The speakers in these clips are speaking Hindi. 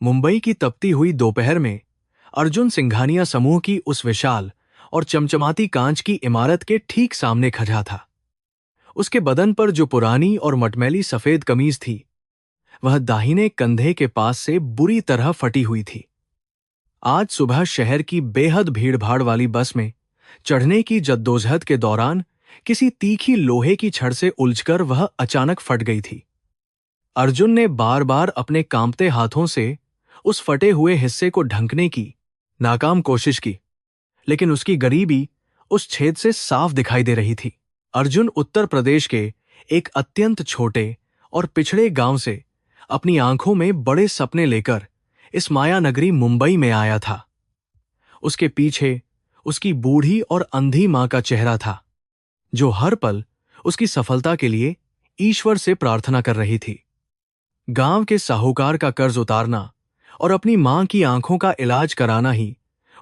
मुंबई की तपती हुई दोपहर में अर्जुन सिंघानिया समूह की उस विशाल और चमचमाती कांच की इमारत के ठीक सामने खड़ा था। उसके बदन पर जो पुरानी और मटमैली सफेद कमीज थी, वह दाहिने कंधे के पास से बुरी तरह फटी हुई थी। आज सुबह शहर की बेहद भीड़भाड़ वाली बस में चढ़ने की जद्दोजहद के दौरान किसी तीखी लोहे की छड़ से उलझकर वह अचानक फट गई थी। अर्जुन ने बार बार अपने कांपते हाथों से उस फटे हुए हिस्से को ढंकने की नाकाम कोशिश की, लेकिन उसकी गरीबी उस छेद से साफ दिखाई दे रही थी। अर्जुन उत्तर प्रदेश के एक अत्यंत छोटे और पिछड़े गांव से अपनी आंखों में बड़े सपने लेकर इस माया नगरी मुंबई में आया था। उसके पीछे उसकी बूढ़ी और अंधी मां का चेहरा था, जो हर पल उसकी सफलता के लिए ईश्वर से प्रार्थना कर रही थी। गांव के साहूकार का कर्ज उतारना और अपनी मां की आंखों का इलाज कराना ही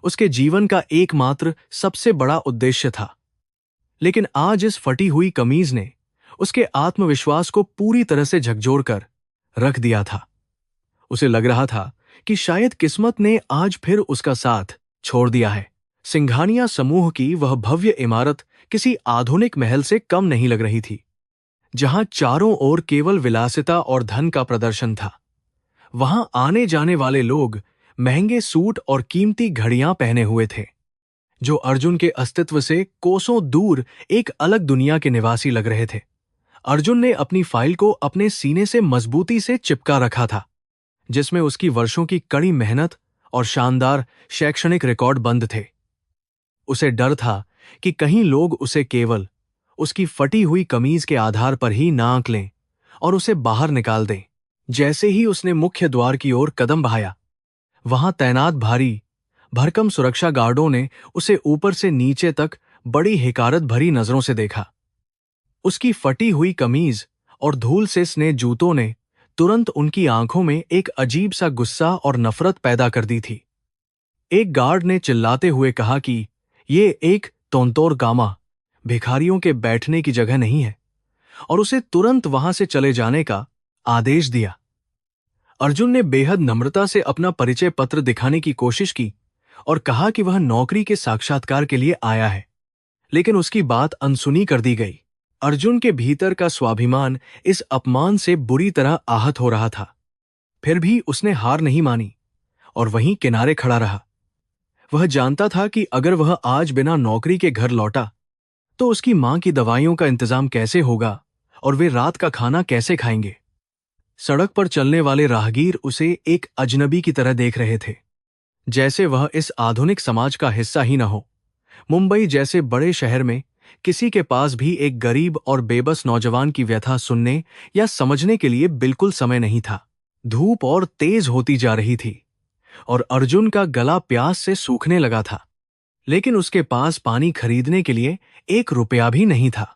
उसके जीवन का एकमात्र सबसे बड़ा उद्देश्य था। लेकिन आज इस फटी हुई कमीज ने उसके आत्मविश्वास को पूरी तरह से झकझोर कर रख दिया था। उसे लग रहा था कि शायद किस्मत ने आज फिर उसका साथ छोड़ दिया है। सिंघानिया समूह की वह भव्य इमारत किसी आधुनिक महल से कम नहीं लग रही थी। जहां चारों ओर केवल विलासिता और धन का प्रदर्शन था, वहां आने जाने वाले लोग महंगे सूट और कीमती घड़ियां पहने हुए थे, जो अर्जुन के अस्तित्व से कोसों दूर एक अलग दुनिया के निवासी लग रहे थे। अर्जुन ने अपनी फाइल को अपने सीने से मजबूती से चिपका रखा था, जिसमें उसकी वर्षों की कड़ी मेहनत और शानदार शैक्षणिक रिकॉर्ड बंद थे। उसे डर था कि कहीं लोग उसे केवल उसकी फटी हुई कमीज के आधार पर ही ना आंक लें और उसे बाहर निकाल दें। जैसे ही उसने मुख्य द्वार की ओर कदम बढ़ाया, वहां तैनात भारी भरकम सुरक्षा गार्डों ने उसे ऊपर से नीचे तक बड़ी हिकारत भरी नजरों से देखा। उसकी फटी हुई कमीज और धूल से सने जूतों ने तुरंत उनकी आंखों में एक अजीब सा गुस्सा और नफरत पैदा कर दी थी। एक गार्ड ने चिल्लाते हुए कहा कि ये एक तोंतोर गामा भिखारियों के बैठने की जगह नहीं है, और उसे तुरंत वहां से चले जाने का आदेश दिया। अर्जुन ने बेहद नम्रता से अपना परिचय पत्र दिखाने की कोशिश की और कहा कि वह नौकरी के साक्षात्कार के लिए आया है, लेकिन उसकी बात अनसुनी कर दी गई। अर्जुन के भीतर का स्वाभिमान इस अपमान से बुरी तरह आहत हो रहा था। फिर भी उसने हार नहीं मानी और वहीं किनारे खड़ा रहा। वह जानता था कि अगर वह आज बिना नौकरी के घर लौटा तो उसकी मां की दवाइयों का इंतजाम कैसे होगा और वे रात का खाना कैसे खाएंगे। सड़क पर चलने वाले राहगीर उसे एक अजनबी की तरह देख रहे थे, जैसे वह इस आधुनिक समाज का हिस्सा ही न हो। मुंबई जैसे बड़े शहर में किसी के पास भी एक गरीब और बेबस नौजवान की व्यथा सुनने या समझने के लिए बिल्कुल समय नहीं था। धूप और तेज होती जा रही थी और अर्जुन का गला प्यास से सूखने लगा था, लेकिन उसके पास पानी खरीदने के लिए 1 रुपया भी नहीं था।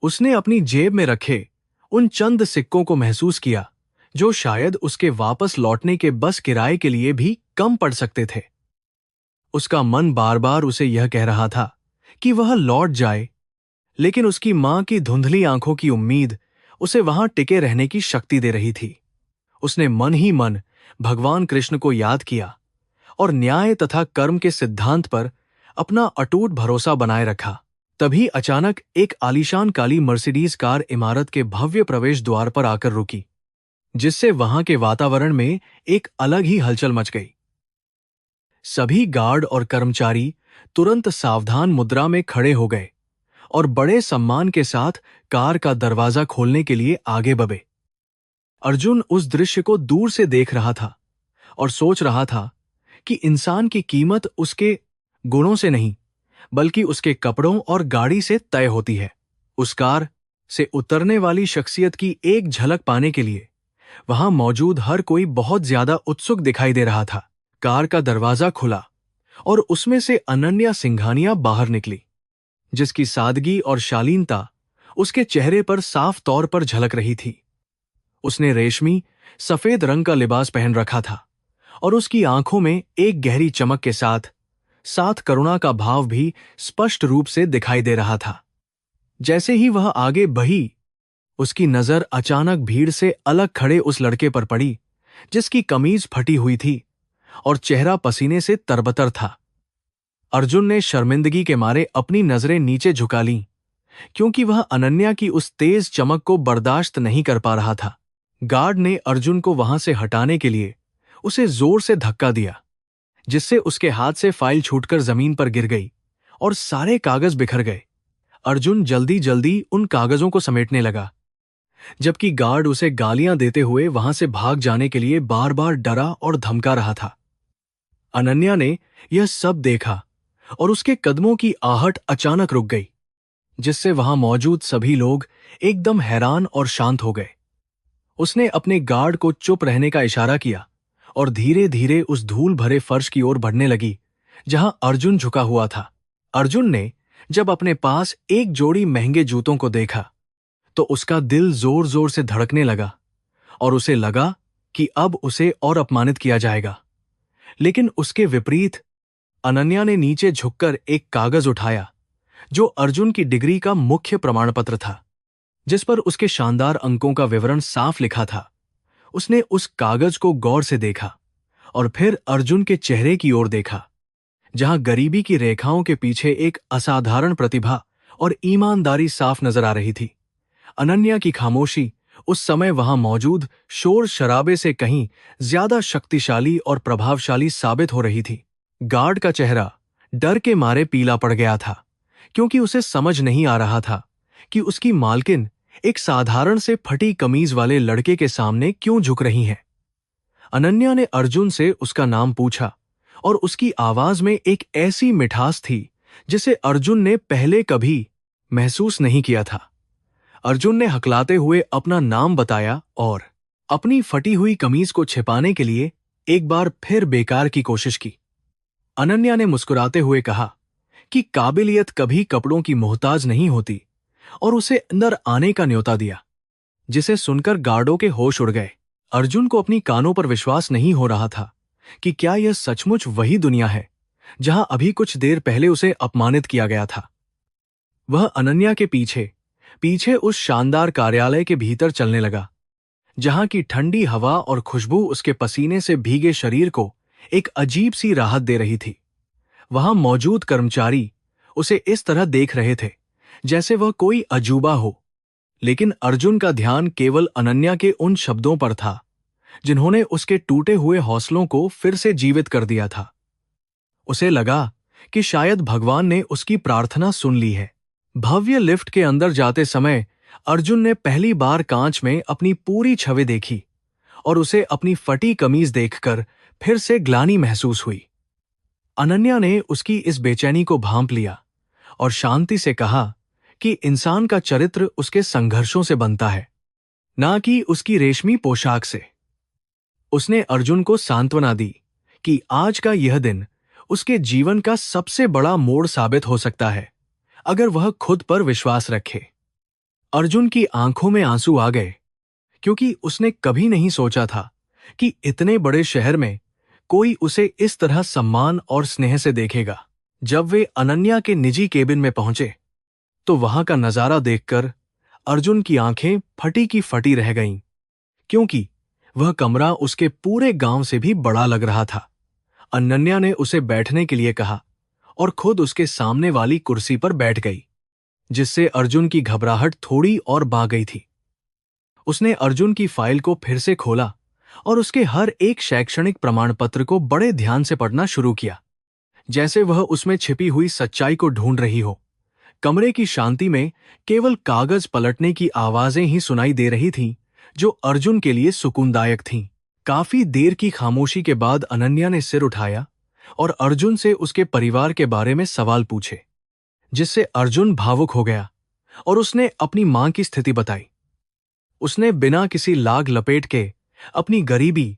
उसने अपनी जेब में रखे उन चंद सिक्कों को महसूस किया, जो शायद उसके वापस लौटने के बस किराए के लिए भी कम पड़ सकते थे। उसका मन बार बार उसे यह कह रहा था कि वह लौट जाए, लेकिन उसकी मां की धुंधली आंखों की उम्मीद उसे वहां टिके रहने की शक्ति दे रही थी। उसने मन ही मन भगवान कृष्ण को याद किया और न्याय तथा कर्म के सिद्धांत पर अपना अटूट भरोसा बनाए रखा। तभी अचानक एक आलीशान काली मर्सिडीज कार इमारत के भव्य प्रवेश द्वार पर आकर रुकी, जिससे वहां के वातावरण में एक अलग ही हलचल मच गई। सभी गार्ड और कर्मचारी तुरंत सावधान मुद्रा में खड़े हो गए और बड़े सम्मान के साथ कार का दरवाजा खोलने के लिए आगे बढ़े। अर्जुन उस दृश्य को दूर से देख रहा था और सोच रहा था कि इंसान की कीमत उसके गुणों से नहीं, बल्कि उसके कपड़ों और गाड़ी से तय होती है। उस कार से उतरने वाली शख्सियत की एक झलक पाने के लिए वहां मौजूद हर कोई बहुत ज्यादा उत्सुक दिखाई दे रहा था। कार का दरवाजा खुला और उसमें से अनन्या सिंघानिया बाहर निकली, जिसकी सादगी और शालीनता उसके चेहरे पर साफ तौर पर झलक रही थी। उसने रेशमी सफेद रंग का लिबास पहन रखा था और उसकी आंखों में एक गहरी चमक के साथ साथ करुणा का भाव भी स्पष्ट रूप से दिखाई दे रहा था। जैसे ही वह आगे बढ़ी, उसकी नजर अचानक भीड़ से अलग खड़े उस लड़के पर पड़ी, जिसकी कमीज फटी हुई थी और चेहरा पसीने से तरबतर था। अर्जुन ने शर्मिंदगी के मारे अपनी नजरें नीचे झुका लीं, क्योंकि वह अनन्या की उस तेज चमक को बर्दाश्त नहीं कर पा रहा था। गार्ड ने अर्जुन को वहां से हटाने के लिए उसे जोर से धक्का दिया, जिससे उसके हाथ से फाइल छूटकर जमीन पर गिर गई और सारे कागज बिखर गए। अर्जुन जल्दी जल्दी उन कागजों को समेटने लगा, जबकि गार्ड उसे गालियां देते हुए वहां से भाग जाने के लिए बार बार डरा और धमका रहा था। अनन्या ने यह सब देखा और उसके कदमों की आहट अचानक रुक गई, जिससे वहां मौजूद सभी लोग एकदम हैरान और शांत हो गए। उसने अपने गार्ड को चुप रहने का इशारा किया और धीरे धीरे उस धूल भरे फर्श की ओर बढ़ने लगी जहां अर्जुन झुका हुआ था। अर्जुन ने जब अपने पास एक जोड़ी महंगे जूतों को देखा तो उसका दिल जोर जोर से धड़कने लगा और उसे लगा कि अब उसे और अपमानित किया जाएगा। लेकिन उसके विपरीत अनन्या ने नीचे झुककर एक कागज उठाया जो अर्जुन की डिग्री का मुख्य प्रमाण पत्र था, जिस पर उसके शानदार अंकों का विवरण साफ लिखा था। उसने उस कागज को गौर से देखा और फिर अर्जुन के चेहरे की ओर देखा, जहां गरीबी की रेखाओं के पीछे एक असाधारण प्रतिभा और ईमानदारी साफ नजर आ रही थी। अनन्या की खामोशी उस समय वहां मौजूद शोर शराबे से कहीं ज्यादा शक्तिशाली और प्रभावशाली साबित हो रही थी। गार्ड का चेहरा डर के मारे पीला पड़ गया था, क्योंकि उसे समझ नहीं आ रहा था कि उसकी मालकिन एक साधारण से फटी कमीज वाले लड़के के सामने क्यों झुक रही हैं। अनन्या ने अर्जुन से उसका नाम पूछा और उसकी आवाज में एक ऐसी मिठास थी जिसे अर्जुन ने पहले कभी महसूस नहीं किया था। अर्जुन ने हकलाते हुए अपना नाम बताया और अपनी फटी हुई कमीज को छिपाने के लिए एक बार फिर बेकार की कोशिश की। अनन्या ने मुस्कुराते हुए कहा कि काबिलियत कभी कपड़ों की मोहताज नहीं होती और उसे अंदर आने का न्योता दिया, जिसे सुनकर गार्डों के होश उड़ गए। अर्जुन को अपनी कानों पर विश्वास नहीं हो रहा था कि क्या यह सचमुच वही दुनिया है जहां अभी कुछ देर पहले उसे अपमानित किया गया था। वह अनन्या के पीछे पीछे उस शानदार कार्यालय के भीतर चलने लगा, जहां की ठंडी हवा और खुशबू उसके पसीने से भीगे शरीर को एक अजीब सी राहत दे रही थी। वहां मौजूद कर्मचारी उसे इस तरह देख रहे थे जैसे वह कोई अजूबा हो, लेकिन अर्जुन का ध्यान केवल अनन्या के उन शब्दों पर था जिन्होंने उसके टूटे हुए हौसलों को फिर से जीवित कर दिया था। उसे लगा कि शायद भगवान ने उसकी प्रार्थना सुन ली है। भव्य लिफ्ट के अंदर जाते समय अर्जुन ने पहली बार कांच में अपनी पूरी छवि देखी और उसे अपनी फटी कमीज देखकर फिर से ग्लानि महसूस हुई। अनन्या ने उसकी इस बेचैनी को भांप लिया और शांति से कहा कि इंसान का चरित्र उसके संघर्षों से बनता है, ना कि उसकी रेशमी पोशाक से। उसने अर्जुन को सांत्वना दी कि आज का यह दिन उसके जीवन का सबसे बड़ा मोड़ साबित हो सकता है, अगर वह खुद पर विश्वास रखे। अर्जुन की आंखों में आंसू आ गए, क्योंकि उसने कभी नहीं सोचा था कि इतने बड़े शहर में कोई उसे इस तरह सम्मान और स्नेह से देखेगा। जब वे अनन्या के निजी केबिन में पहुंचे तो वहां का नजारा देखकर अर्जुन की आंखें फटी की फटी रह गईं, क्योंकि वह कमरा उसके पूरे गांव से भी बड़ा लग रहा था। अनन्या ने उसे बैठने के लिए कहा और खुद उसके सामने वाली कुर्सी पर बैठ गई, जिससे अर्जुन की घबराहट थोड़ी और बढ़ गई थी। उसने अर्जुन की फाइल को फिर से खोला और उसके हर एक शैक्षणिक प्रमाण पत्र को बड़े ध्यान से पढ़ना शुरू किया, जैसे वह उसमें छिपी हुई सच्चाई को ढूंढ रही हो। कमरे की शांति में केवल कागज पलटने की आवाजें ही सुनाई दे रही थीं, जो अर्जुन के लिए सुकूनदायक थीं। काफी देर की खामोशी के बाद अनन्या ने सिर उठाया और अर्जुन से उसके परिवार के बारे में सवाल पूछे, जिससे अर्जुन भावुक हो गया और उसने अपनी मां की स्थिति बताई। उसने बिना किसी लाग लपेट के अपनी गरीबी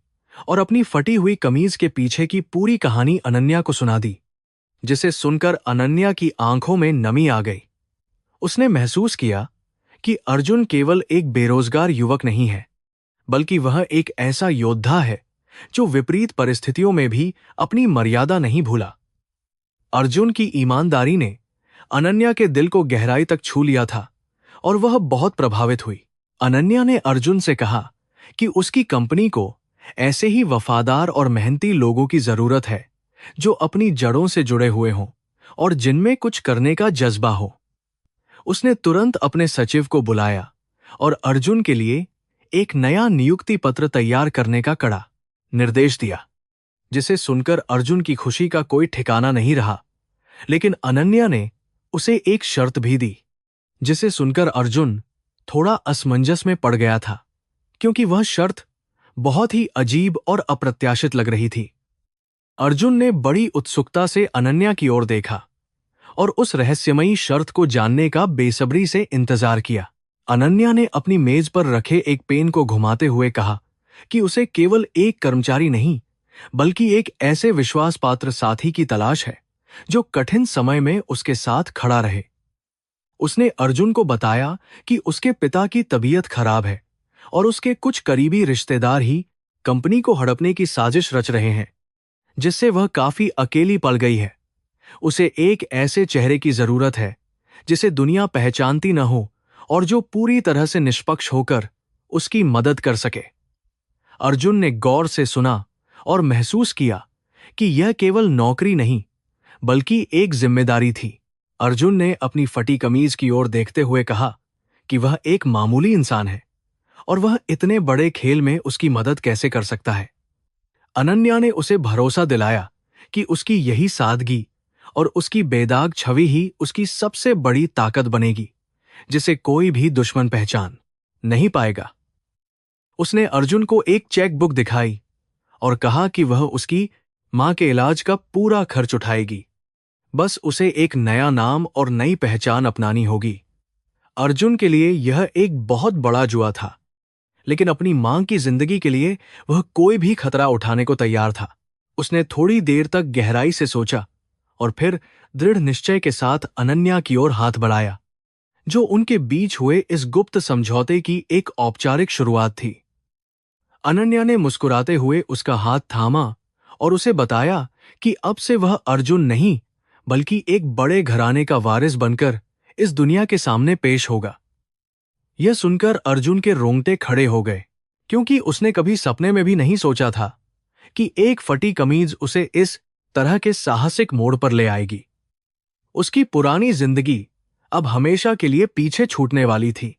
और अपनी फटी हुई कमीज के पीछे की पूरी कहानी अनन्या को सुना दी, जिसे सुनकर अनन्या की आंखों में नमी आ गई। उसने महसूस किया कि अर्जुन केवल एक बेरोजगार युवक नहीं है, बल्कि वह एक ऐसा योद्धा है जो विपरीत परिस्थितियों में भी अपनी मर्यादा नहीं भूला। अर्जुन की ईमानदारी ने अनन्या के दिल को गहराई तक छू लिया था और वह बहुत प्रभावित हुई। अनन्या ने अर्जुन से कहा कि उसकी कंपनी को ऐसे ही वफादार और मेहनती लोगों की जरूरत है, जो अपनी जड़ों से जुड़े हुए हों और जिनमें कुछ करने का जज्बा हो। उसने तुरंत अपने सचिव को बुलाया और अर्जुन के लिए एक नया नियुक्ति पत्र तैयार करने का कड़ा निर्देश दिया, जिसे सुनकर अर्जुन की खुशी का कोई ठिकाना नहीं रहा। लेकिन अनन्या ने उसे एक शर्त भी दी, जिसे सुनकर अर्जुन थोड़ा असमंजस में पड़ गया था, क्योंकि वह शर्त बहुत ही अजीब और अप्रत्याशित लग रही थी। अर्जुन ने बड़ी उत्सुकता से अनन्या की ओर देखा और उस रहस्यमयी शर्त को जानने का बेसब्री से इंतजार किया। अनन्या ने अपनी मेज पर रखे एक पेन को घुमाते हुए कहा कि उसे केवल एक कर्मचारी नहीं, बल्कि एक ऐसे विश्वासपात्र साथी की तलाश है जो कठिन समय में उसके साथ खड़ा रहे। उसने अर्जुन को बताया कि उसके पिता की तबीयत खराब है और उसके कुछ करीबी रिश्तेदार ही कंपनी को हड़पने की साजिश रच रहे हैं, जिससे वह काफी अकेली पड़ गई है। उसे एक ऐसे चेहरे की जरूरत है जिसे दुनिया पहचानती न हो और जो पूरी तरह से निष्पक्ष होकर उसकी मदद कर सके। अर्जुन ने गौर से सुना और महसूस किया कि यह केवल नौकरी नहीं, बल्कि एक जिम्मेदारी थी। अर्जुन ने अपनी फटी कमीज की ओर देखते हुए कहा कि वह एक मामूली इंसान है और वह इतने बड़े खेल में उसकी मदद कैसे कर सकता है। अनन्या ने उसे भरोसा दिलाया कि उसकी यही सादगी और उसकी बेदाग छवि ही उसकी सबसे बड़ी ताकत बनेगी, जिसे कोई भी दुश्मन पहचान नहीं पाएगा। उसने अर्जुन को एक चेक बुक दिखाई और कहा कि वह उसकी मां के इलाज का पूरा खर्च उठाएगी। बस उसे एक नया नाम और नई पहचान अपनानी होगी। अर्जुन के लिए यह एक बहुत बड़ा जुआ था, लेकिन अपनी मां की जिंदगी के लिए वह कोई भी खतरा उठाने को तैयार था। उसने थोड़ी देर तक गहराई से सोचा और फिर दृढ़ निश्चय के साथ अनन्या की ओर हाथ बढ़ाया, जो उनके बीच हुए इस गुप्त समझौते की एक औपचारिक शुरुआत थी। अनन्या ने मुस्कुराते हुए उसका हाथ थामा और उसे बताया कि अब से वह अर्जुन नहीं, बल्कि एक बड़े घराने का वारिस बनकर इस दुनिया के सामने पेश होगा। यह सुनकर अर्जुन के रोंगटे खड़े हो गए, क्योंकि उसने कभी सपने में भी नहीं सोचा था कि एक फटी कमीज उसे इस तरह के साहसिक मोड़ पर ले आएगी। उसकी पुरानी जिंदगी अब हमेशा के लिए पीछे छूटने वाली थी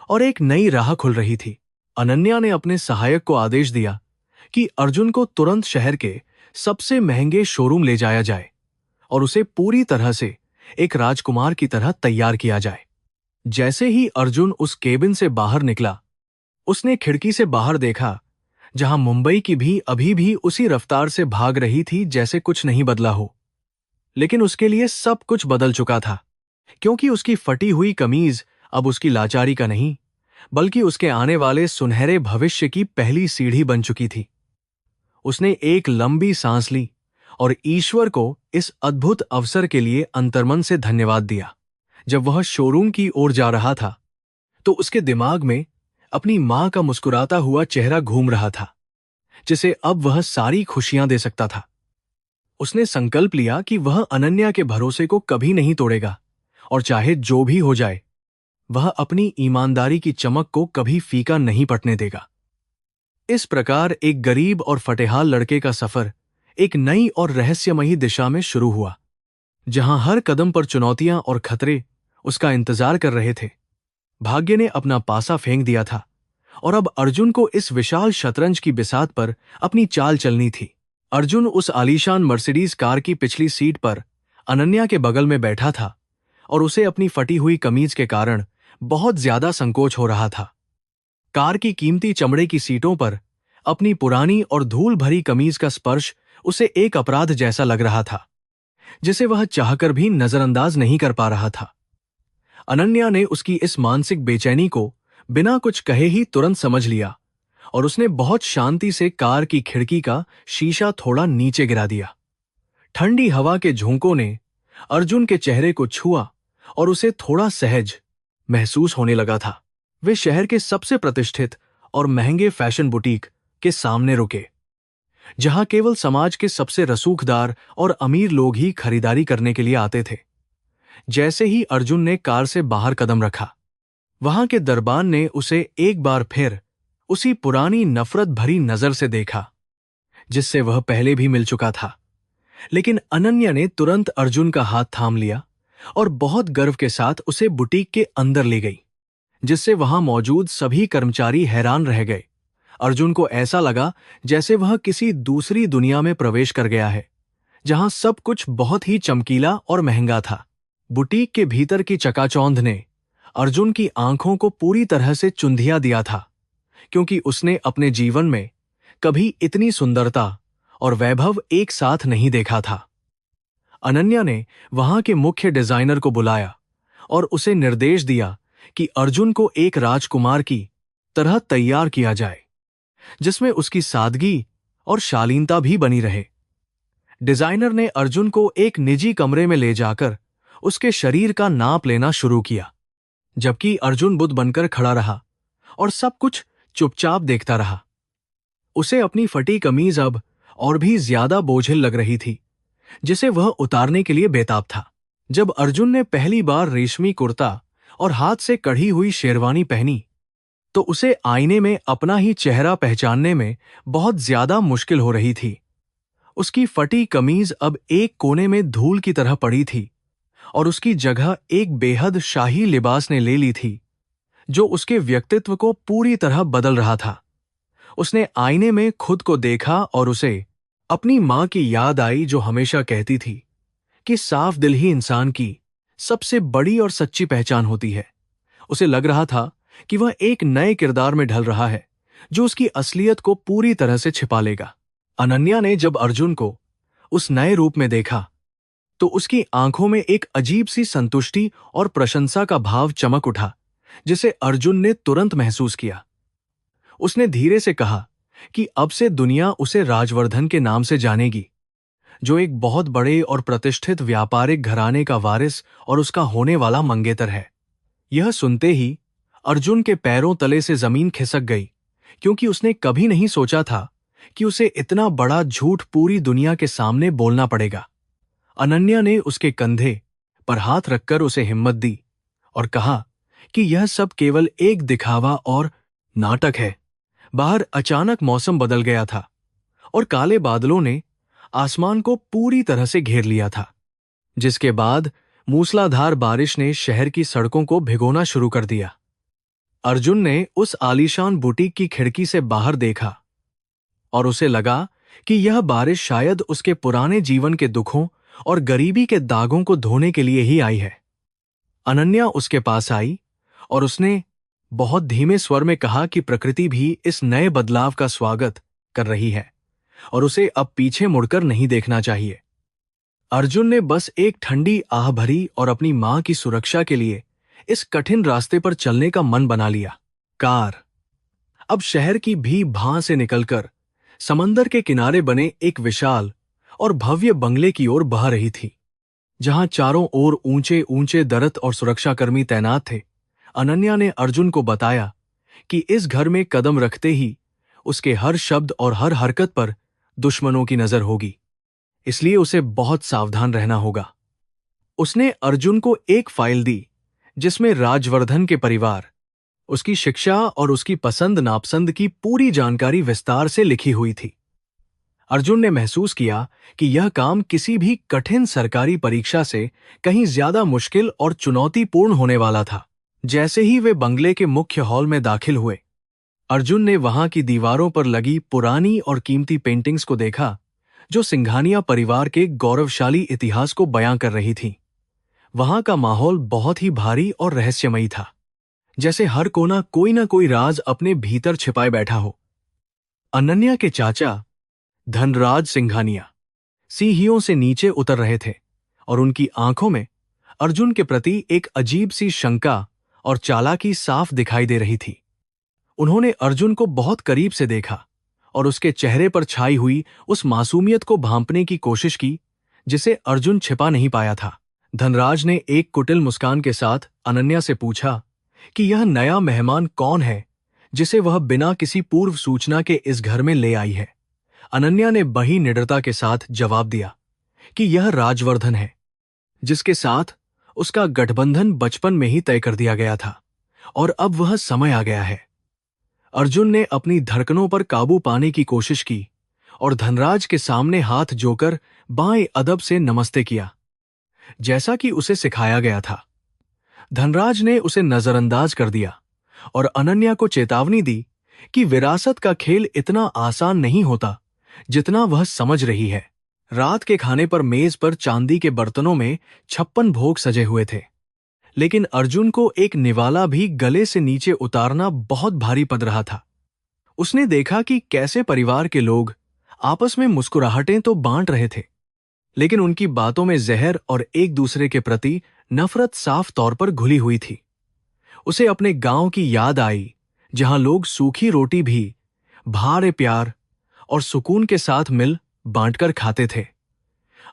और एक नई राह खुल रही थी। अनन्या ने अपने सहायक को आदेश दिया कि अर्जुन को तुरंत शहर के सबसे महंगे शोरूम ले जाया जाए और उसे पूरी तरह से एक राजकुमार की तरह तैयार किया जाए। जैसे ही अर्जुन उस केबिन से बाहर निकला, उसने खिड़की से बाहर देखा, जहां मुंबई की भी अभी भी उसी रफ्तार से भाग रही थी जैसे कुछ नहीं बदला हो। लेकिन उसके लिए सब कुछ बदल चुका था, क्योंकि उसकी फटी हुई कमीज अब उसकी लाचारी का नहीं, बल्कि उसके आने वाले सुनहरे भविष्य की पहली सीढ़ी बन चुकी थी। उसने एक लंबी सांस ली और ईश्वर को इस अद्भुत अवसर के लिए अंतर्मन से धन्यवाद दिया। जब वह शोरूम की ओर जा रहा था, तो उसके दिमाग में अपनी मां का मुस्कुराता हुआ चेहरा घूम रहा था, जिसे अब वह सारी खुशियां दे सकता था। उसने संकल्प लिया कि वह अनन्या के भरोसे को कभी नहीं तोड़ेगा और चाहे जो भी हो जाए, वह अपनी ईमानदारी की चमक को कभी फीका नहीं पड़ने देगा। इस प्रकार एक गरीब और फटेहाल लड़के का सफर एक नई और रहस्यमयी दिशा में शुरू हुआ, जहां हर कदम पर चुनौतियां और खतरे उसका इंतजार कर रहे थे। भाग्य ने अपना पासा फेंक दिया था और अब अर्जुन को इस विशाल शतरंज की बिसात पर अपनी चाल चलनी थी। अर्जुन उस आलीशान मर्सिडीज कार की पिछली सीट पर अनन्या के बगल में बैठा था और उसे अपनी फटी हुई कमीज के कारण बहुत ज्यादा संकोच हो रहा था। कार की कीमती चमड़े की सीटों पर अपनी पुरानी और धूल भरी कमीज का स्पर्श उसे एक अपराध जैसा लग रहा था, जिसे वह चाहकर भी नजरअंदाज नहीं कर पा रहा था। अनन्या ने उसकी इस मानसिक बेचैनी को बिना कुछ कहे ही तुरंत समझ लिया और उसने बहुत शांति से कार की खिड़की का शीशा थोड़ा नीचे गिरा दिया। ठंडी हवा के झोंकों ने अर्जुन के चेहरे को छुआ और उसे थोड़ा सहज महसूस होने लगा था। वे शहर के सबसे प्रतिष्ठित और महंगे फैशन बुटीक के सामने रुके, जहां केवल समाज के सबसे रसूखदार और अमीर लोग ही खरीदारी करने के लिए आते थे। जैसे ही अर्जुन ने कार से बाहर कदम रखा, वहां के दरबान ने उसे एक बार फिर उसी पुरानी नफरत भरी नजर से देखा जिससे वह पहले भी मिल चुका था। लेकिन अनन्या ने तुरंत अर्जुन का हाथ थाम लिया और बहुत गर्व के साथ उसे बुटीक के अंदर ले गई, जिससे वहां मौजूद सभी कर्मचारी हैरान रह गए। अर्जुन को ऐसा लगा जैसे वह किसी दूसरी दुनिया में प्रवेश कर गया है, जहां सब कुछ बहुत ही चमकीला और महंगा था। बुटीक के भीतर की चकाचौंध ने अर्जुन की आंखों को पूरी तरह से चुंधिया दिया था, क्योंकि उसने अपने जीवन में कभी इतनी सुंदरता और वैभव एक साथ नहीं देखा था। अनन्या ने वहां के मुख्य डिजाइनर को बुलाया और उसे निर्देश दिया कि अर्जुन को एक राजकुमार की तरह तैयार किया जाए, जिसमें उसकी सादगी और शालीनता भी बनी रहे। डिजाइनर ने अर्जुन को एक निजी कमरे में ले जाकर उसके शरीर का नाप लेना शुरू किया, जबकि अर्जुन बुद्ध बनकर खड़ा रहा और सब कुछ चुपचाप देखता रहा। उसे अपनी फटी कमीज अब और भी ज्यादा बोझिल लग रही थी, जिसे वह उतारने के लिए बेताब था। जब अर्जुन ने पहली बार रेशमी कुर्ता और हाथ से कढ़ी हुई शेरवानी पहनी, तो उसे आईने में अपना ही चेहरा पहचानने में बहुत ज्यादा मुश्किल हो रही थी। उसकी फटी कमीज अब एक कोने में धूल की तरह पड़ी थी और उसकी जगह एक बेहद शाही लिबास ने ले ली थी, जो उसके व्यक्तित्व को पूरी तरह बदल रहा था। उसने आईने में खुद को देखा और उसे अपनी मां की याद आई, जो हमेशा कहती थी कि साफ दिल ही इंसान की सबसे बड़ी और सच्ची पहचान होती है। उसे लग रहा था कि वह एक नए किरदार में ढल रहा है, जो उसकी असलियत को पूरी तरह से छिपा लेगा। अनन्या ने जब अर्जुन को उस नए रूप में देखा, तो उसकी आंखों में एक अजीब सी संतुष्टि और प्रशंसा का भाव चमक उठा, जिसे अर्जुन ने तुरंत महसूस किया। उसने धीरे से कहा कि अब से दुनिया उसे राजवर्धन के नाम से जानेगी, जो एक बहुत बड़े और प्रतिष्ठित व्यापारिक घराने का वारिस और उसका होने वाला मंगेतर है। यह सुनते ही अर्जुन के पैरों तले से जमीन खिसक गई, क्योंकि उसने कभी नहीं सोचा था कि उसे इतना बड़ा झूठ पूरी दुनिया के सामने बोलना पड़ेगा। अनन्या ने उसके कंधे पर हाथ रखकर उसे हिम्मत दी और कहा कि यह सब केवल एक दिखावा और नाटक है। बाहर अचानक मौसम बदल गया था और काले बादलों ने आसमान को पूरी तरह से घेर लिया था, जिसके बाद मूसलाधार बारिश ने शहर की सड़कों को भिगोना शुरू कर दिया। अर्जुन ने उस आलीशान बुटीक की खिड़की से बाहर देखा और उसे लगा कि यह बारिश शायद उसके पुराने जीवन के दुखों और गरीबी के दागों को धोने के लिए ही आई है। अनन्या उसके पास आई और उसने बहुत धीमे स्वर में कहा कि प्रकृति भी इस नए बदलाव का स्वागत कर रही है और उसे अब पीछे मुड़कर नहीं देखना चाहिए। अर्जुन ने बस एक ठंडी आह भरी और अपनी मां की सुरक्षा के लिए इस कठिन रास्ते पर चलने का मन बना लिया। कार अब शहर की भी भां से निकलकर समंदर के किनारे बने एक विशाल और भव्य बंगले की ओर बह रही थी, जहां चारों ओर ऊंचे ऊंचे दरत और सुरक्षाकर्मी तैनात थे। अनन्या ने अर्जुन को बताया कि इस घर में कदम रखते ही उसके हर शब्द और हर हरकत पर दुश्मनों की नजर होगी, इसलिए उसे बहुत सावधान रहना होगा। उसने अर्जुन को एक फाइल दी जिसमें राजवर्धन के परिवार, उसकी शिक्षा और उसकी पसंद नापसंद की पूरी जानकारी विस्तार से लिखी हुई थी। अर्जुन ने महसूस किया कि यह काम किसी भी कठिन सरकारी परीक्षा से कहीं ज्यादा मुश्किल और चुनौतीपूर्ण होने वाला था। जैसे ही वे बंगले के मुख्य हॉल में दाखिल हुए, अर्जुन ने वहां की दीवारों पर लगी पुरानी और कीमती पेंटिंग्स को देखा, जो सिंघानिया परिवार के गौरवशाली इतिहास को बयां कर रही थीं। वहां का माहौल बहुत ही भारी और रहस्यमयी था, जैसे हर कोना कोई ना कोई राज अपने भीतर छिपाए बैठा हो। अनन्या के चाचा धनराज सिंघानिया सीढ़ियों से नीचे उतर रहे थे और उनकी आंखों में अर्जुन के प्रति एक अजीब सी शंका और चालाकी साफ दिखाई दे रही थी। उन्होंने अर्जुन को बहुत करीब से देखा और उसके चेहरे पर छाई हुई उस मासूमियत को भांपने की कोशिश की जिसे अर्जुन छिपा नहीं पाया था। धनराज ने एक कुटिल मुस्कान के साथ अनन्या से पूछा कि यह नया मेहमान कौन है जिसे वह बिना किसी पूर्व सूचना के इस घर में ले आई है। अनन्या ने बड़ी निडरता के साथ जवाब दिया कि यह राजवर्धन है, जिसके साथ उसका गठबंधन बचपन में ही तय कर दिया गया था और अब वह समय आ गया है। अर्जुन ने अपनी धड़कनों पर काबू पाने की कोशिश की और धनराज के सामने हाथ जोकर बाएं अदब से नमस्ते किया, जैसा कि उसे सिखाया गया था। धनराज ने उसे नजरअंदाज कर दिया और अनन्या को चेतावनी दी कि विरासत का खेल इतना आसान नहीं होता जितना वह समझ रही है। रात के खाने पर मेज पर चांदी के बर्तनों में 56 भोग सजे हुए थे, लेकिन अर्जुन को एक निवाला भी गले से नीचे उतारना बहुत भारी पड़ रहा था। उसने देखा कि कैसे परिवार के लोग आपस में मुस्कुराहटें तो बांट रहे थे, लेकिन उनकी बातों में जहर और एक दूसरे के प्रति नफरत साफ तौर पर घुली हुई थी। उसे अपने गांव की याद आई, जहां लोग सूखी रोटी भी भारे प्यार और सुकून के साथ मिल बांटकर खाते थे।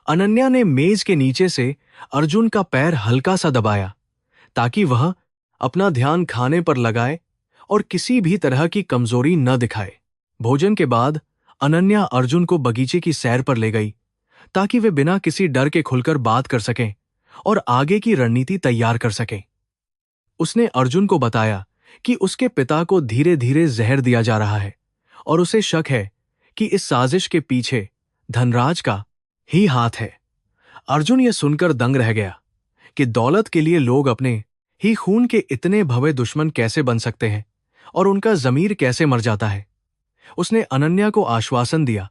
अनन्या ने मेज के नीचे से अर्जुन का पैर हल्का सा दबाया ताकि वह अपना ध्यान खाने पर लगाए और किसी भी तरह की कमजोरी न दिखाए। भोजन के बाद अनन्या अर्जुन को बगीचे की सैर पर ले गई ताकि वे बिना किसी डर के खुलकर बात कर सकें और आगे की रणनीति तैयार कर सकें। उसने अर्जुन को बताया कि उसके पिता को धीरे धीरे जहर दिया जा रहा है और उसे शक है कि इस साजिश के पीछे धनराज का ही हाथ है। अर्जुन यह सुनकर दंग रह गया कि दौलत के लिए लोग अपने ही खून के इतने भव्य दुश्मन कैसे बन सकते हैं और उनका ज़मीर कैसे मर जाता है। उसने अनन्या को आश्वासन दिया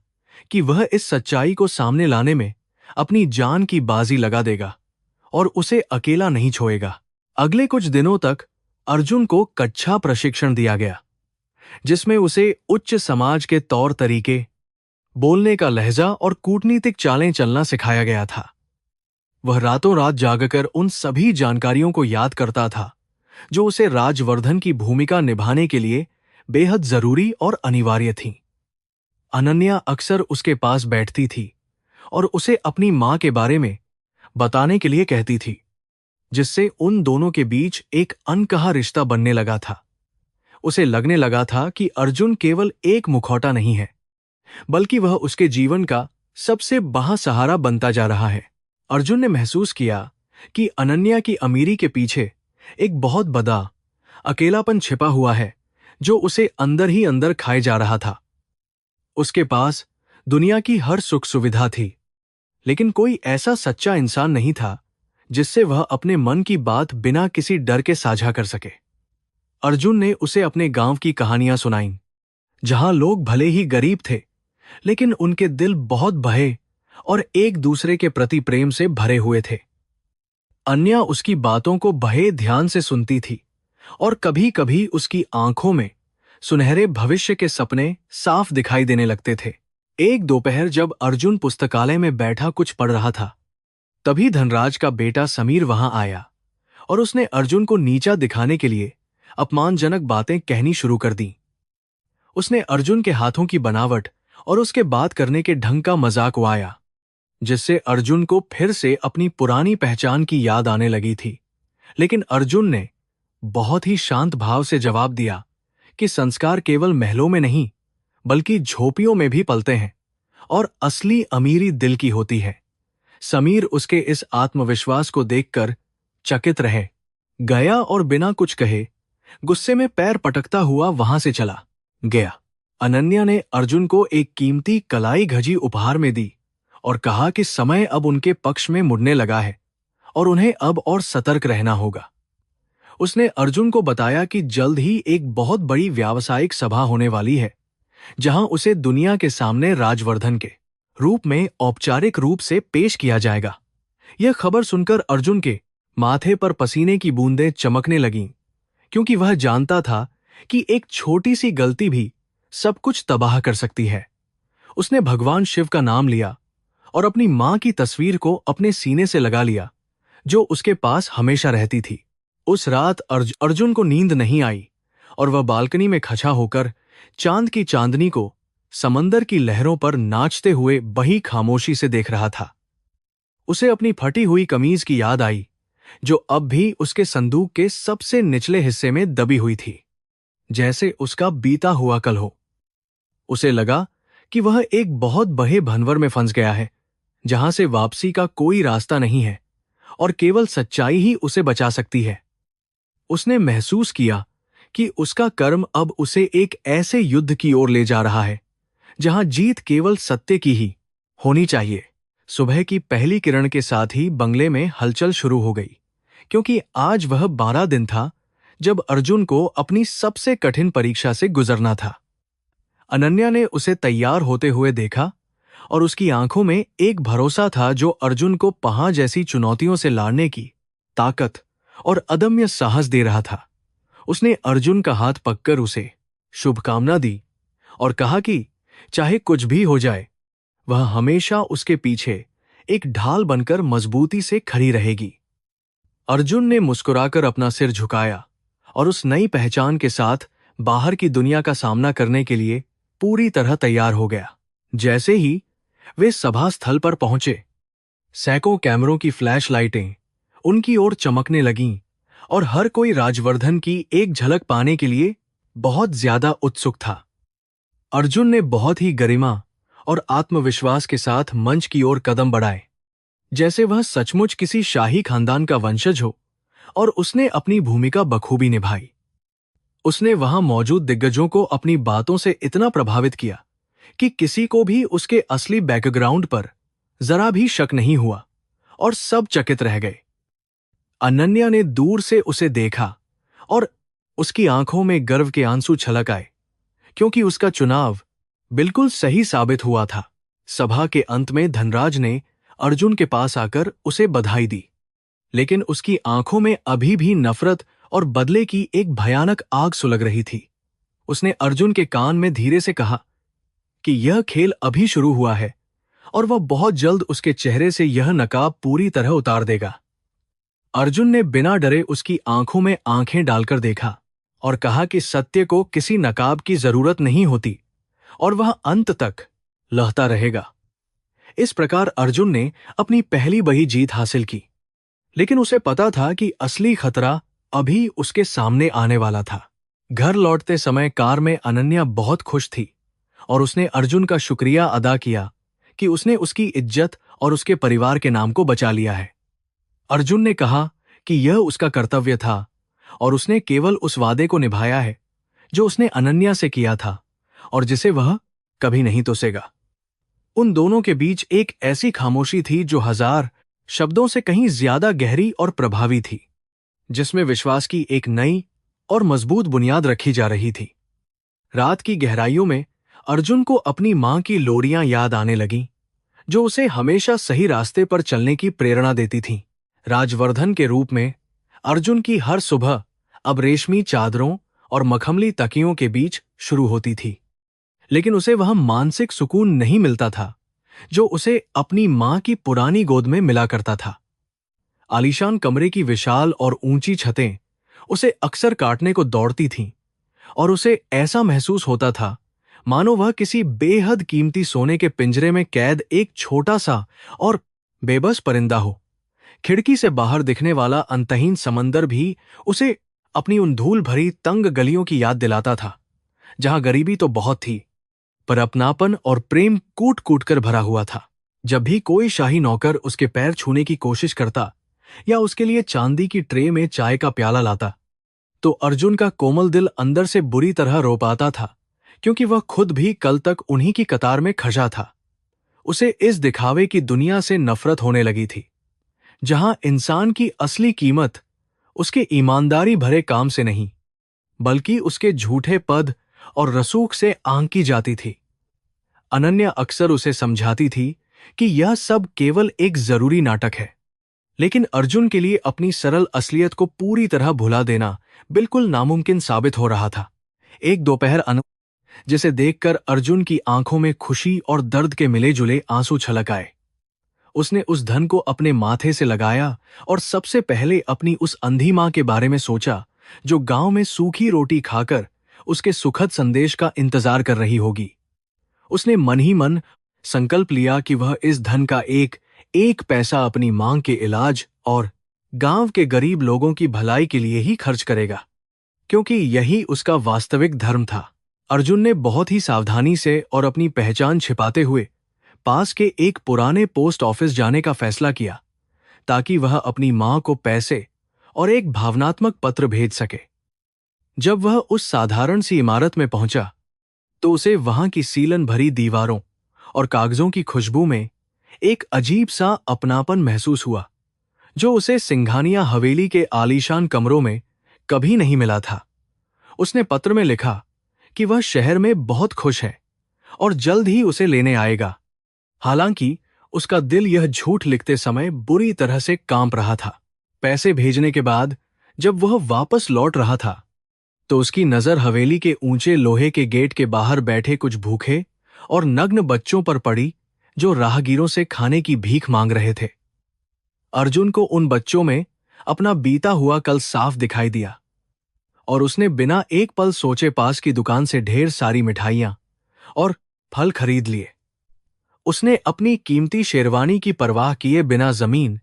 कि वह इस सच्चाई को सामने लाने में अपनी जान की बाजी लगा देगा और उसे अकेला नहीं छोड़ेगा। अगले कुछ दिनों तक अर्जुन को कच्छा प्रशिक्षण दिया गया, जिसमें उसे उच्च समाज के तौर तरीके, बोलने का लहजा और कूटनीतिक चालें चलना सिखाया गया था। वह रातों रात जागकर उन सभी जानकारियों को याद करता था जो उसे राजवर्धन की भूमिका निभाने के लिए बेहद जरूरी और अनिवार्य थीं। अनन्या अक्सर उसके पास बैठती थी और उसे अपनी मां के बारे में बताने के लिए कहती थी, जिससे उन दोनों के बीच एक अनकहा रिश्ता बनने लगा था। उसे लगने लगा था कि अर्जुन केवल एक मुखौटा नहीं है, बल्कि वह उसके जीवन का सबसे बड़ा सहारा बनता जा रहा है। अर्जुन ने महसूस किया कि अनन्या की अमीरी के पीछे एक बहुत बड़ा अकेलापन छिपा हुआ है जो उसे अंदर ही अंदर खाए जा रहा था। उसके पास दुनिया की हर सुख सुविधा थी, लेकिन कोई ऐसा सच्चा इंसान नहीं था जिससे वह अपने मन की बात बिना किसी डर के साझा कर सके। अर्जुन ने उसे अपने गांव की कहानियां सुनाईं, जहां लोग भले ही गरीब थे, लेकिन उनके दिल बहुत बहे और एक दूसरे के प्रति प्रेम से भरे हुए थे। अन्या उसकी बातों को बहे ध्यान से सुनती थी और कभी कभी उसकी आंखों में सुनहरे भविष्य के सपने साफ दिखाई देने लगते थे। एक दोपहर जब अर्जुन पुस्तकालय में बैठा कुछ पढ़ रहा था, तभी धनराज का बेटा समीर वहां आया और उसने अर्जुन को नीचा दिखाने के लिए अपमानजनक बातें कहनी शुरू कर दी। उसने अर्जुन के हाथों की बनावट और उसके बात करने के ढंग का मजाक उड़ाया, जिससे अर्जुन को फिर से अपनी पुरानी पहचान की याद आने लगी थी। लेकिन अर्जुन ने बहुत ही शांत भाव से जवाब दिया कि संस्कार केवल महलों में नहीं, बल्कि झोपड़ियों में भी पलते हैं और असली अमीरी दिल की होती है। समीर उसके इस आत्मविश्वास को देखकर चकित रह गया और बिना कुछ कहे गुस्से में पैर पटकता हुआ वहां से चला गया। अनन्या ने अर्जुन को एक कीमती कलाई घजी उपहार में दी और कहा कि समय अब उनके पक्ष में मुड़ने लगा है और उन्हें अब और सतर्क रहना होगा। उसने अर्जुन को बताया कि जल्द ही एक बहुत बड़ी व्यावसायिक सभा होने वाली है, जहां उसे दुनिया के सामने राजवर्धन के रूप में औपचारिक रूप से पेश किया जाएगा। यह खबर सुनकर अर्जुन के माथे पर पसीने की बूंदें चमकने लगीं, क्योंकि वह जानता था कि एक छोटी सी गलती भी सब कुछ तबाह कर सकती है। उसने भगवान शिव का नाम लिया और अपनी मां की तस्वीर को अपने सीने से लगा लिया, जो उसके पास हमेशा रहती थी। उस रात अर्जुन को नींद नहीं आई और वह बालकनी में खड़ा होकर चांद की चांदनी को समंदर की लहरों पर नाचते हुए बही खामोशी से देख रहा था। उसे अपनी फटी हुई कमीज की याद आई, जो अब भी उसके संदूक के सबसे निचले हिस्से में दबी हुई थी, जैसे उसका बीता हुआ कल हो। उसे लगा कि वह एक बहुत बड़े भंवर में फंस गया है, जहां से वापसी का कोई रास्ता नहीं है और केवल सच्चाई ही उसे बचा सकती है। उसने महसूस किया कि उसका कर्म अब उसे एक ऐसे युद्ध की ओर ले जा रहा है जहां जीत केवल सत्य की ही होनी चाहिए। सुबह की पहली किरण के साथ ही बंगले में हलचल शुरू हो गई, क्योंकि आज वह 12 दिन था जब अर्जुन को अपनी सबसे कठिन परीक्षा से गुजरना था। अनन्या ने उसे तैयार होते हुए देखा और उसकी आंखों में एक भरोसा था जो अर्जुन को पहाड़ जैसी चुनौतियों से लड़ने की ताकत और अदम्य साहस दे रहा था। उसने अर्जुन का हाथ पककर उसे शुभकामना दी और कहा कि चाहे कुछ भी हो जाए, वह हमेशा उसके पीछे एक ढाल बनकर मजबूती से खड़ी रहेगी। अर्जुन ने मुस्कुराकर अपना सिर झुकाया और उस नई पहचान के साथ बाहर की दुनिया का सामना करने के लिए पूरी तरह तैयार हो गया। जैसे ही वे सभा स्थल पर पहुंचे, सैकड़ों कैमरों की फ्लैश लाइटें उनकी ओर चमकने लगीं और हर कोई राजवर्धन की एक झलक पाने के लिए बहुत ज्यादा उत्सुक था। अर्जुन ने बहुत ही गरिमा और आत्मविश्वास के साथ मंच की ओर कदम बढ़ाए, जैसे वह सचमुच किसी शाही खानदान का वंशज हो, और उसने अपनी भूमिका बखूबी निभाई। उसने वहां मौजूद दिग्गजों को अपनी बातों से इतना प्रभावित किया कि किसी को भी उसके असली बैकग्राउंड पर जरा भी शक नहीं हुआ और सब चकित रह गए। अनन्या ने दूर से उसे देखा और उसकी आंखों में गर्व के आंसू छलक आए, क्योंकि उसका चुनाव बिल्कुल सही साबित हुआ था। सभा के अंत में धनराज ने अर्जुन के पास आकर उसे बधाई दी, लेकिन उसकी आंखों में अभी भी नफरत और बदले की एक भयानक आग सुलग रही थी। उसने अर्जुन के कान में धीरे से कहा कि यह खेल अभी शुरू हुआ है और वह बहुत जल्द उसके चेहरे से यह नकाब पूरी तरह उतार देगा। अर्जुन ने बिना डरे उसकी आंखों में आंखें डालकर देखा और कहा कि सत्य को किसी नकाब की जरूरत नहीं होती और वह अंत तक लहता रहेगा। इस प्रकार अर्जुन ने अपनी पहली बड़ी जीत हासिल की, लेकिन उसे पता था कि असली खतरा अभी उसके सामने आने वाला था। घर लौटते समय कार में अनन्या बहुत खुश थी और उसने अर्जुन का शुक्रिया अदा किया कि उसने उसकी इज्जत और उसके परिवार के नाम को बचा लिया है। अर्जुन ने कहा कि यह उसका कर्तव्य था और उसने केवल उस वादे को निभाया है जो उसने अनन्या से किया था और जिसे वह कभी नहीं तोसेगा। उन दोनों के बीच एक ऐसी खामोशी थी जो 1000 शब्दों से कहीं ज्यादा गहरी और प्रभावी थी, जिसमें विश्वास की एक नई और मजबूत बुनियाद रखी जा रही थी। रात की गहराइयों में अर्जुन को अपनी मां की लोरियां याद आने लगीं, जो उसे हमेशा सही रास्ते पर चलने की प्रेरणा देती थीं। राजवर्धन के रूप में अर्जुन की हर सुबह अब रेशमी चादरों और मखमली तकियों के बीच शुरू होती थी, लेकिन उसे वह मानसिक सुकून नहीं मिलता था जो उसे अपनी मां की पुरानी गोद में मिला करता था। आलीशान कमरे की विशाल और ऊंची छतें उसे अक्सर काटने को दौड़ती थीं और उसे ऐसा महसूस होता था मानो वह किसी बेहद कीमती सोने के पिंजरे में कैद एक छोटा सा और बेबस परिंदा हो। खिड़की से बाहर दिखने वाला अंतहीन समंदर भी उसे अपनी उन धूल भरी तंग गलियों की याद दिलाता था, जहां गरीबी तो बहुत थी, पर अपनापन और प्रेम कूट कूट कर भरा हुआ था। जब भी कोई शाही नौकर उसके पैर छूने की कोशिश करता या उसके लिए चांदी की ट्रे में चाय का प्याला लाता, तो अर्जुन का कोमल दिल अंदर से बुरी तरह रो पाता था, क्योंकि वह खुद भी कल तक उन्हीं की कतार में खजा था। उसे इस दिखावे की दुनिया से नफरत होने लगी थी, जहां इंसान की असली कीमत उसके ईमानदारी भरे काम से नहीं, बल्कि उसके झूठे पद और रसूख से आंकी जाती थी। अनन्या अक्सर उसे समझाती थी कि यह सब केवल एक जरूरी नाटक है, लेकिन अर्जुन के लिए अपनी सरल असलियत को पूरी तरह भुला देना बिल्कुल नामुमकिन साबित हो रहा था। एक दोपहर जिसे देखकर अर्जुन की आंखों में खुशी और दर्द के मिले जुले आंसू छलक आए। उसने उस धन को अपने माथे से लगाया और सबसे पहले अपनी उस अंधी मां के बारे में सोचा, जो गांव में सूखी रोटी खाकर उसके सुखद संदेश का इंतजार कर रही होगी। उसने मन ही मन संकल्प लिया कि वह इस धन का एक पैसा अपनी मां के इलाज और गांव के गरीब लोगों की भलाई के लिए ही खर्च करेगा, क्योंकि यही उसका वास्तविक धर्म था। अर्जुन ने बहुत ही सावधानी से और अपनी पहचान छिपाते हुए पास के एक पुराने पोस्ट ऑफिस जाने का फैसला किया, ताकि वह अपनी मां को पैसे और एक भावनात्मक पत्र भेज सके। जब वह उस साधारण सी इमारत में पहुंचा तो उसे वहां की सीलन भरी दीवारों और कागजों की खुशबू में एक अजीब सा अपनापन महसूस हुआ, जो उसे सिंघानिया हवेली के आलीशान कमरों में कभी नहीं मिला था। उसने पत्र में लिखा कि वह शहर में बहुत खुश है और जल्द ही उसे लेने आएगा। हालांकि उसका दिल यह झूठ लिखते समय बुरी तरह से कांप रहा था। पैसे भेजने के बाद जब वह वापस लौट रहा था तो उसकी नजर हवेली के ऊंचे लोहे के गेट के बाहर बैठे कुछ भूखे और नग्न बच्चों पर पड़ी, जो राहगीरों से खाने की भीख मांग रहे थे। अर्जुन को उन बच्चों में अपना बीता हुआ कल साफ दिखाई दिया और उसने बिना एक पल सोचे पास की दुकान से ढेर सारी मिठाइयां और फल खरीद लिए। उसने अपनी कीमती शेरवानी की परवाह किए बिना जमीन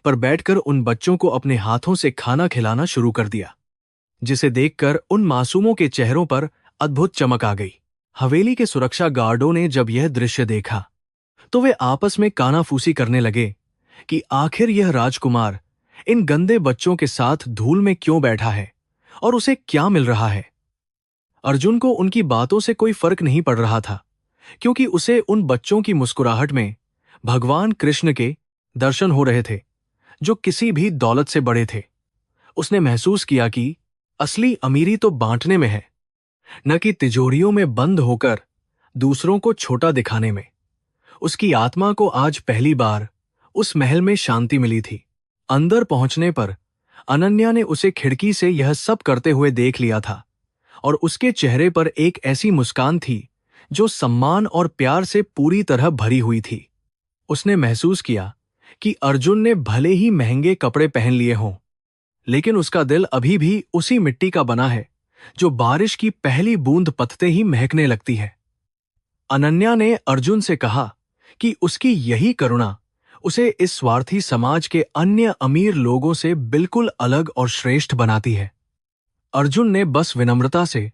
पर बैठकर उन बच्चों को अपने हाथों से खाना खिलाना शुरू कर दिया, जिसे देखकर उन मासूमों के चेहरों पर अद्भुत चमक आ गई। हवेली के सुरक्षा गार्डों ने जब यह दृश्य देखा तो वे आपस में कानाफूसी करने लगे कि आखिर यह राजकुमार इन गंदे बच्चों के साथ धूल में क्यों बैठा है और उसे क्या मिल रहा है। अर्जुन को उनकी बातों से कोई फर्क नहीं पड़ रहा था, क्योंकि उसे उन बच्चों की मुस्कुराहट में भगवान कृष्ण के दर्शन हो रहे थे, जो किसी भी दौलत से बड़े थे। उसने महसूस किया कि असली अमीरी तो बांटने में है, न कि तिजोरियों में बंद होकर दूसरों को छोटा दिखाने में। उसकी आत्मा को आज पहली बार उस महल में शांति मिली थी। अंदर पहुंचने पर अनन्या ने उसे खिड़की से यह सब करते हुए देख लिया था और उसके चेहरे पर एक ऐसी मुस्कान थी जो सम्मान और प्यार से पूरी तरह भरी हुई थी। उसने महसूस किया कि अर्जुन ने भले ही महंगे कपड़े पहन लिए हों, लेकिन उसका दिल अभी भी उसी मिट्टी का बना है जो बारिश की पहली बूंद पतते ही महकने लगती है। अनन्या ने अर्जुन से कहा कि उसकी यही करुणा उसे इस स्वार्थी समाज के अन्य अमीर लोगों से बिल्कुल अलग और श्रेष्ठ बनाती है। अर्जुन ने बस विनम्रता से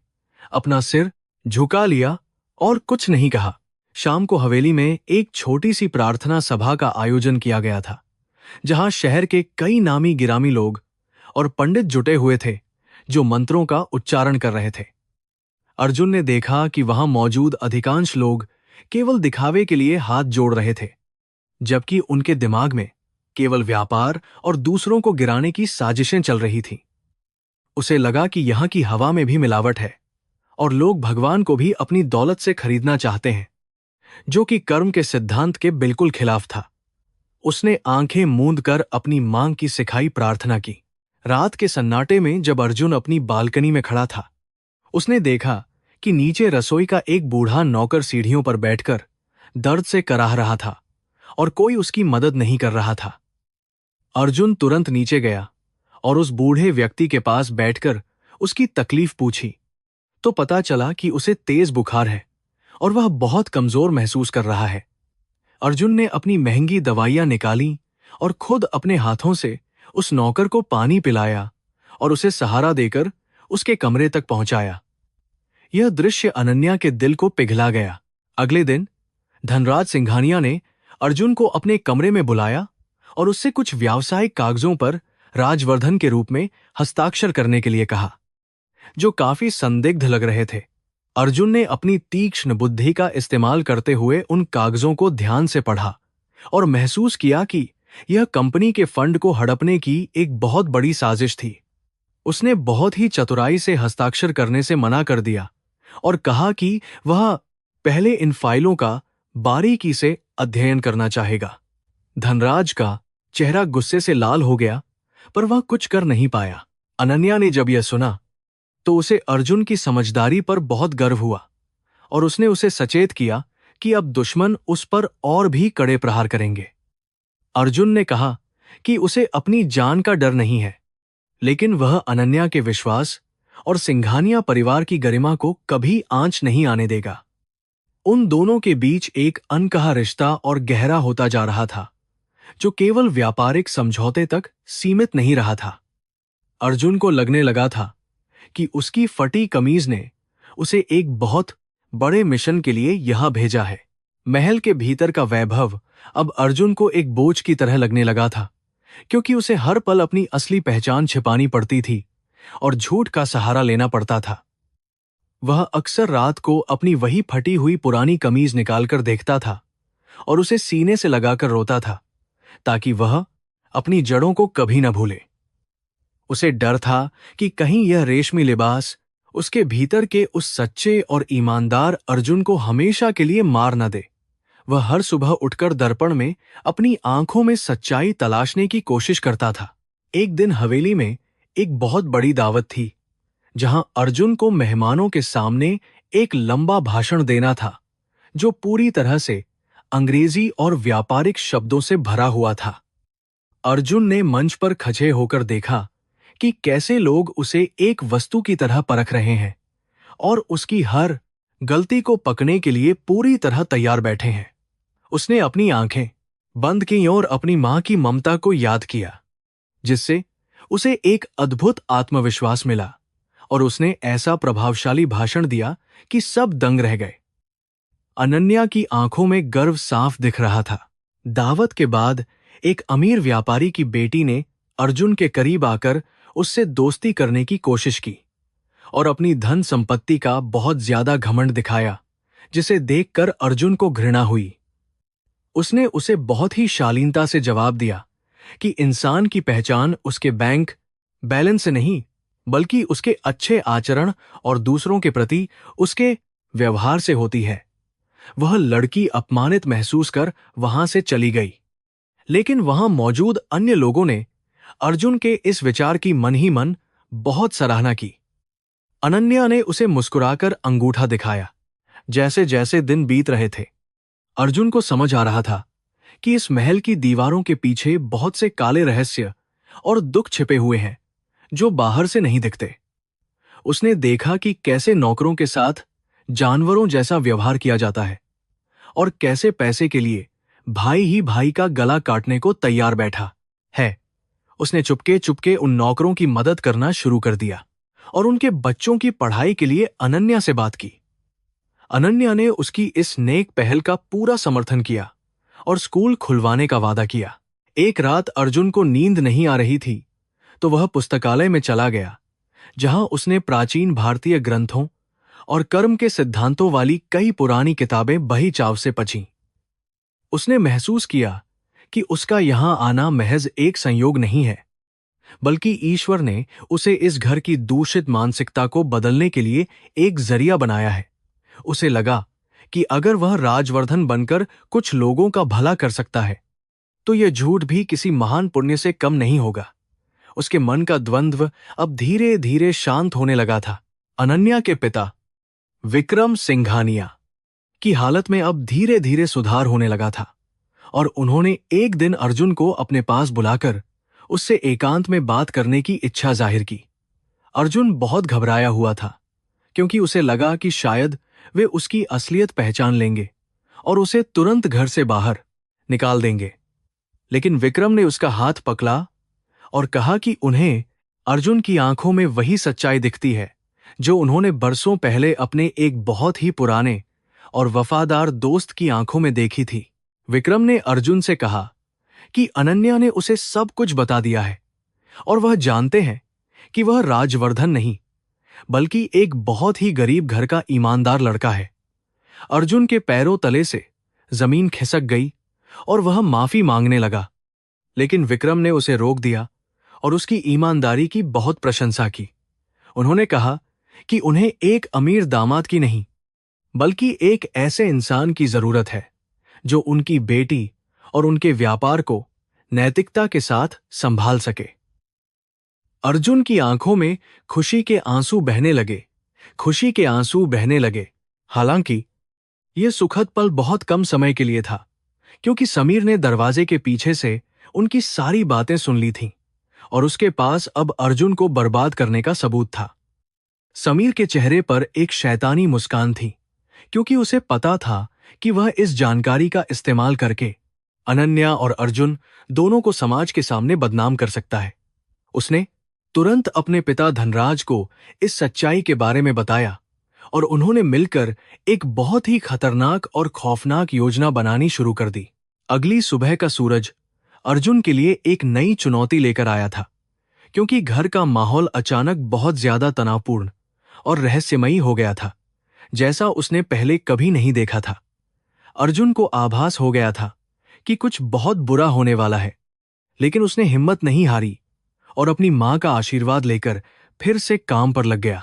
अपना सिर झुका लिया और कुछ नहीं कहा। शाम को हवेली में एक छोटी सी प्रार्थना सभा का आयोजन किया गया था, जहां शहर के कई नामी गिरामी लोग और पंडित जुटे हुए थे जो मंत्रों का उच्चारण कर रहे थे। अर्जुन ने देखा कि वहां मौजूद अधिकांश लोग केवल दिखावे के लिए हाथ जोड़ रहे थे, जबकि उनके दिमाग में केवल व्यापार और दूसरों को गिराने की साजिशें चल रही थीं। उसे लगा कि यहाँ की हवा में भी मिलावट है और लोग भगवान को भी अपनी दौलत से खरीदना चाहते हैं, जो कि कर्म के सिद्धांत के बिल्कुल खिलाफ था। उसने आंखें मूंद कर अपनी मांग की सिखाई प्रार्थना की। रात के सन्नाटे में जब अर्जुन अपनी बालकनी में खड़ा था, उसने देखा कि नीचे रसोई का एक बूढ़ा नौकर सीढ़ियों पर बैठकर दर्द से कराह रहा था और कोई उसकी मदद नहीं कर रहा था। अर्जुन तुरंत नीचे गया और उस बूढ़े व्यक्ति के पास बैठकर उसकी तकलीफ पूछी, तो पता चला कि उसे तेज बुखार है और वह बहुत कमजोर महसूस कर रहा है। अर्जुन ने अपनी महंगी दवाइयां निकाली और खुद अपने हाथों से उस नौकर को पानी पिलाया और उसे सहारा देकर उसके कमरे तक पहुंचाया। यह दृश्य अनन्या के दिल को पिघला गया। अगले दिन धनराज सिंघानिया ने अर्जुन को अपने कमरे में बुलाया और उससे कुछ व्यावसायिक कागजों पर राजवर्धन के रूप में हस्ताक्षर करने के लिए कहा, जो काफी संदिग्ध लग रहे थे। अर्जुन ने अपनी तीक्ष्ण बुद्धि का इस्तेमाल करते हुए उन कागजों को ध्यान से पढ़ा और महसूस किया कि यह कंपनी के फंड को हड़पने की एक बहुत बड़ी साजिश थी। उसने बहुत ही चतुराई से हस्ताक्षर करने से मना कर दिया और कहा कि वह पहले इन फाइलों का बारीकी से अध्ययन करना चाहेगा। धनराज का चेहरा गुस्से से लाल हो गया, पर वह कुछ कर नहीं पाया। अनन्या ने जब यह सुना तो उसे अर्जुन की समझदारी पर बहुत गर्व हुआ और उसने उसे सचेत किया कि अब दुश्मन उस पर और भी कड़े प्रहार करेंगे। अर्जुन ने कहा कि उसे अपनी जान का डर नहीं है, लेकिन वह अनन्या के विश्वास और सिंघानिया परिवार की गरिमा को कभी आंच नहीं आने देगा। उन दोनों के बीच एक अनकहा रिश्ता और गहरा होता जा रहा था, जो केवल व्यापारिक समझौते तक सीमित नहीं रहा था। अर्जुन को लगने लगा था कि उसकी फटी कमीज ने उसे एक बहुत बड़े मिशन के लिए यहां भेजा है। महल के भीतर का वैभव अब अर्जुन को एक बोझ की तरह लगने लगा था, क्योंकि उसे हर पल अपनी असली पहचान छिपानी पड़ती थी, और झूठ का सहारा लेना पड़ता था। वह अक्सर रात को अपनी वही फटी हुई पुरानी कमीज निकालकर देखता था और उसे सीने से लगाकर रोता था, ताकि वह अपनी जड़ों को कभी न भूले। उसे डर था कि कहीं यह रेशमी लिबास उसके भीतर के उस सच्चे और ईमानदार अर्जुन को हमेशा के लिए मार न दे। वह हर सुबह उठकर दर्पण में अपनी आंखों में सच्चाई तलाशने की कोशिश करता था। एक दिन हवेली में एक बहुत बड़ी दावत थी, जहां अर्जुन को मेहमानों के सामने एक लंबा भाषण देना था, जो पूरी तरह से अंग्रेजी और व्यापारिक शब्दों से भरा हुआ था। अर्जुन ने मंच पर खड़े होकर देखा कि कैसे लोग उसे एक वस्तु की तरह परख रहे हैं और उसकी हर गलती को पकड़ने के लिए पूरी तरह तैयार बैठे हैं। उसने अपनी आंखें बंद की और अपनी मां की ममता को याद किया, जिससे उसे एक अद्भुत आत्मविश्वास मिला और उसने ऐसा प्रभावशाली भाषण दिया कि सब दंग रह गए। अनन्या की आंखों में गर्व साफ दिख रहा था। दावत के बाद एक अमीर व्यापारी की बेटी ने अर्जुन के करीब आकर उससे दोस्ती करने की कोशिश की और अपनी धन संपत्ति का बहुत ज्यादा घमंड दिखाया, जिसे देखकर अर्जुन को घृणा हुई। उसने उसे बहुत ही शालीनता से जवाब दिया कि इंसान की पहचान उसके बैंक बैलेंस से नहीं, बल्कि उसके अच्छे आचरण और दूसरों के प्रति उसके व्यवहार से होती है। वह लड़की अपमानित महसूस कर वहां से चली गई, लेकिन वहां मौजूद अन्य लोगों ने अर्जुन के इस विचार की मन ही मन बहुत सराहना की। अनन्या ने उसे मुस्कुराकर अंगूठा दिखाया। जैसे जैसे दिन बीत रहे थे, अर्जुन को समझ आ रहा था कि इस महल की दीवारों के पीछे बहुत से काले रहस्य और दुख छिपे हुए हैं, जो बाहर से नहीं दिखते। उसने देखा कि कैसे नौकरों के साथ जानवरों जैसा व्यवहार किया जाता है और कैसे पैसे के लिए भाई ही भाई का गला काटने को तैयार बैठा है। उसने चुपके चुपके उन नौकरों की मदद करना शुरू कर दिया और उनके बच्चों की पढ़ाई के लिए अनन्या से बात की। अनन्या ने उसकी इस नेक पहल का पूरा समर्थन किया और स्कूल खुलवाने का वादा किया। एक रात अर्जुन को नींद नहीं आ रही थी, तो वह पुस्तकालय में चला गया, जहां उसने प्राचीन भारतीय ग्रंथों और कर्म के सिद्धांतों वाली कई पुरानी किताबें बही चाव से पढ़ीं। उसने महसूस किया कि उसका यहां आना महज एक संयोग नहीं है, बल्कि ईश्वर ने उसे इस घर की दूषित मानसिकता को बदलने के लिए एक जरिया बनाया है। उसे लगा कि अगर वह राजवर्धन बनकर कुछ लोगों का भला कर सकता है, तो यह झूठ भी किसी महान पुण्य से कम नहीं होगा। उसके मन का द्वंद्व अब धीरे धीरे शांत होने लगा था। अनन्या के पिता विक्रम सिंघानिया की हालत में अब धीरे धीरे सुधार होने लगा था और उन्होंने एक दिन अर्जुन को अपने पास बुलाकर उससे एकांत में बात करने की इच्छा जाहिर की। अर्जुन बहुत घबराया हुआ था, क्योंकि उसे लगा कि शायद वे उसकी असलियत पहचान लेंगे और उसे तुरंत घर से बाहर निकाल देंगे। लेकिन विक्रम ने उसका हाथ पकड़ा और कहा कि उन्हें अर्जुन की आंखों में वही सच्चाई दिखती है जो उन्होंने बरसों पहले अपने एक बहुत ही पुराने और वफादार दोस्त की आंखों में देखी थी। विक्रम ने अर्जुन से कहा कि अनन्या ने उसे सब कुछ बता दिया है और वह जानते हैं कि वह राजवर्धन नहीं, बल्कि एक बहुत ही गरीब घर का ईमानदार लड़का है। अर्जुन के पैरों तले से जमीन खिसक गई और वह माफी मांगने लगा, लेकिन विक्रम ने उसे रोक दिया और उसकी ईमानदारी की बहुत प्रशंसा की। उन्होंने कहा कि उन्हें एक अमीर दामाद की नहीं, बल्कि एक ऐसे इंसान की जरूरत है जो उनकी बेटी और उनके व्यापार को नैतिकता के साथ संभाल सके। अर्जुन की आंखों में खुशी के आंसू बहने लगे, खुशी के आंसू बहने लगे। हालांकि यह सुखद पल बहुत कम समय के लिए था, क्योंकि समीर ने दरवाजे के पीछे से उनकी सारी बातें सुन ली थीं और उसके पास अब अर्जुन को बर्बाद करने का सबूत था। समीर के चेहरे पर एक शैतानी मुस्कान थी, क्योंकि उसे पता था कि वह इस जानकारी का इस्तेमाल करके अनन्या और अर्जुन दोनों को समाज के सामने बदनाम कर सकता है। उसने तुरंत अपने पिता धनराज को इस सच्चाई के बारे में बताया और उन्होंने मिलकर एक बहुत ही खतरनाक और खौफनाक योजना बनानी शुरू कर दी। अगली सुबह का सूरज अर्जुन के लिए एक नई चुनौती लेकर आया था, क्योंकि घर का माहौल अचानक बहुत ज्यादा तनावपूर्ण और रहस्यमयी हो गया था, जैसा उसने पहले कभी नहीं देखा था। अर्जुन को आभास हो गया था कि कुछ बहुत बुरा होने वाला है, लेकिन उसने हिम्मत नहीं हारी और अपनी मां का आशीर्वाद लेकर फिर से काम पर लग गया।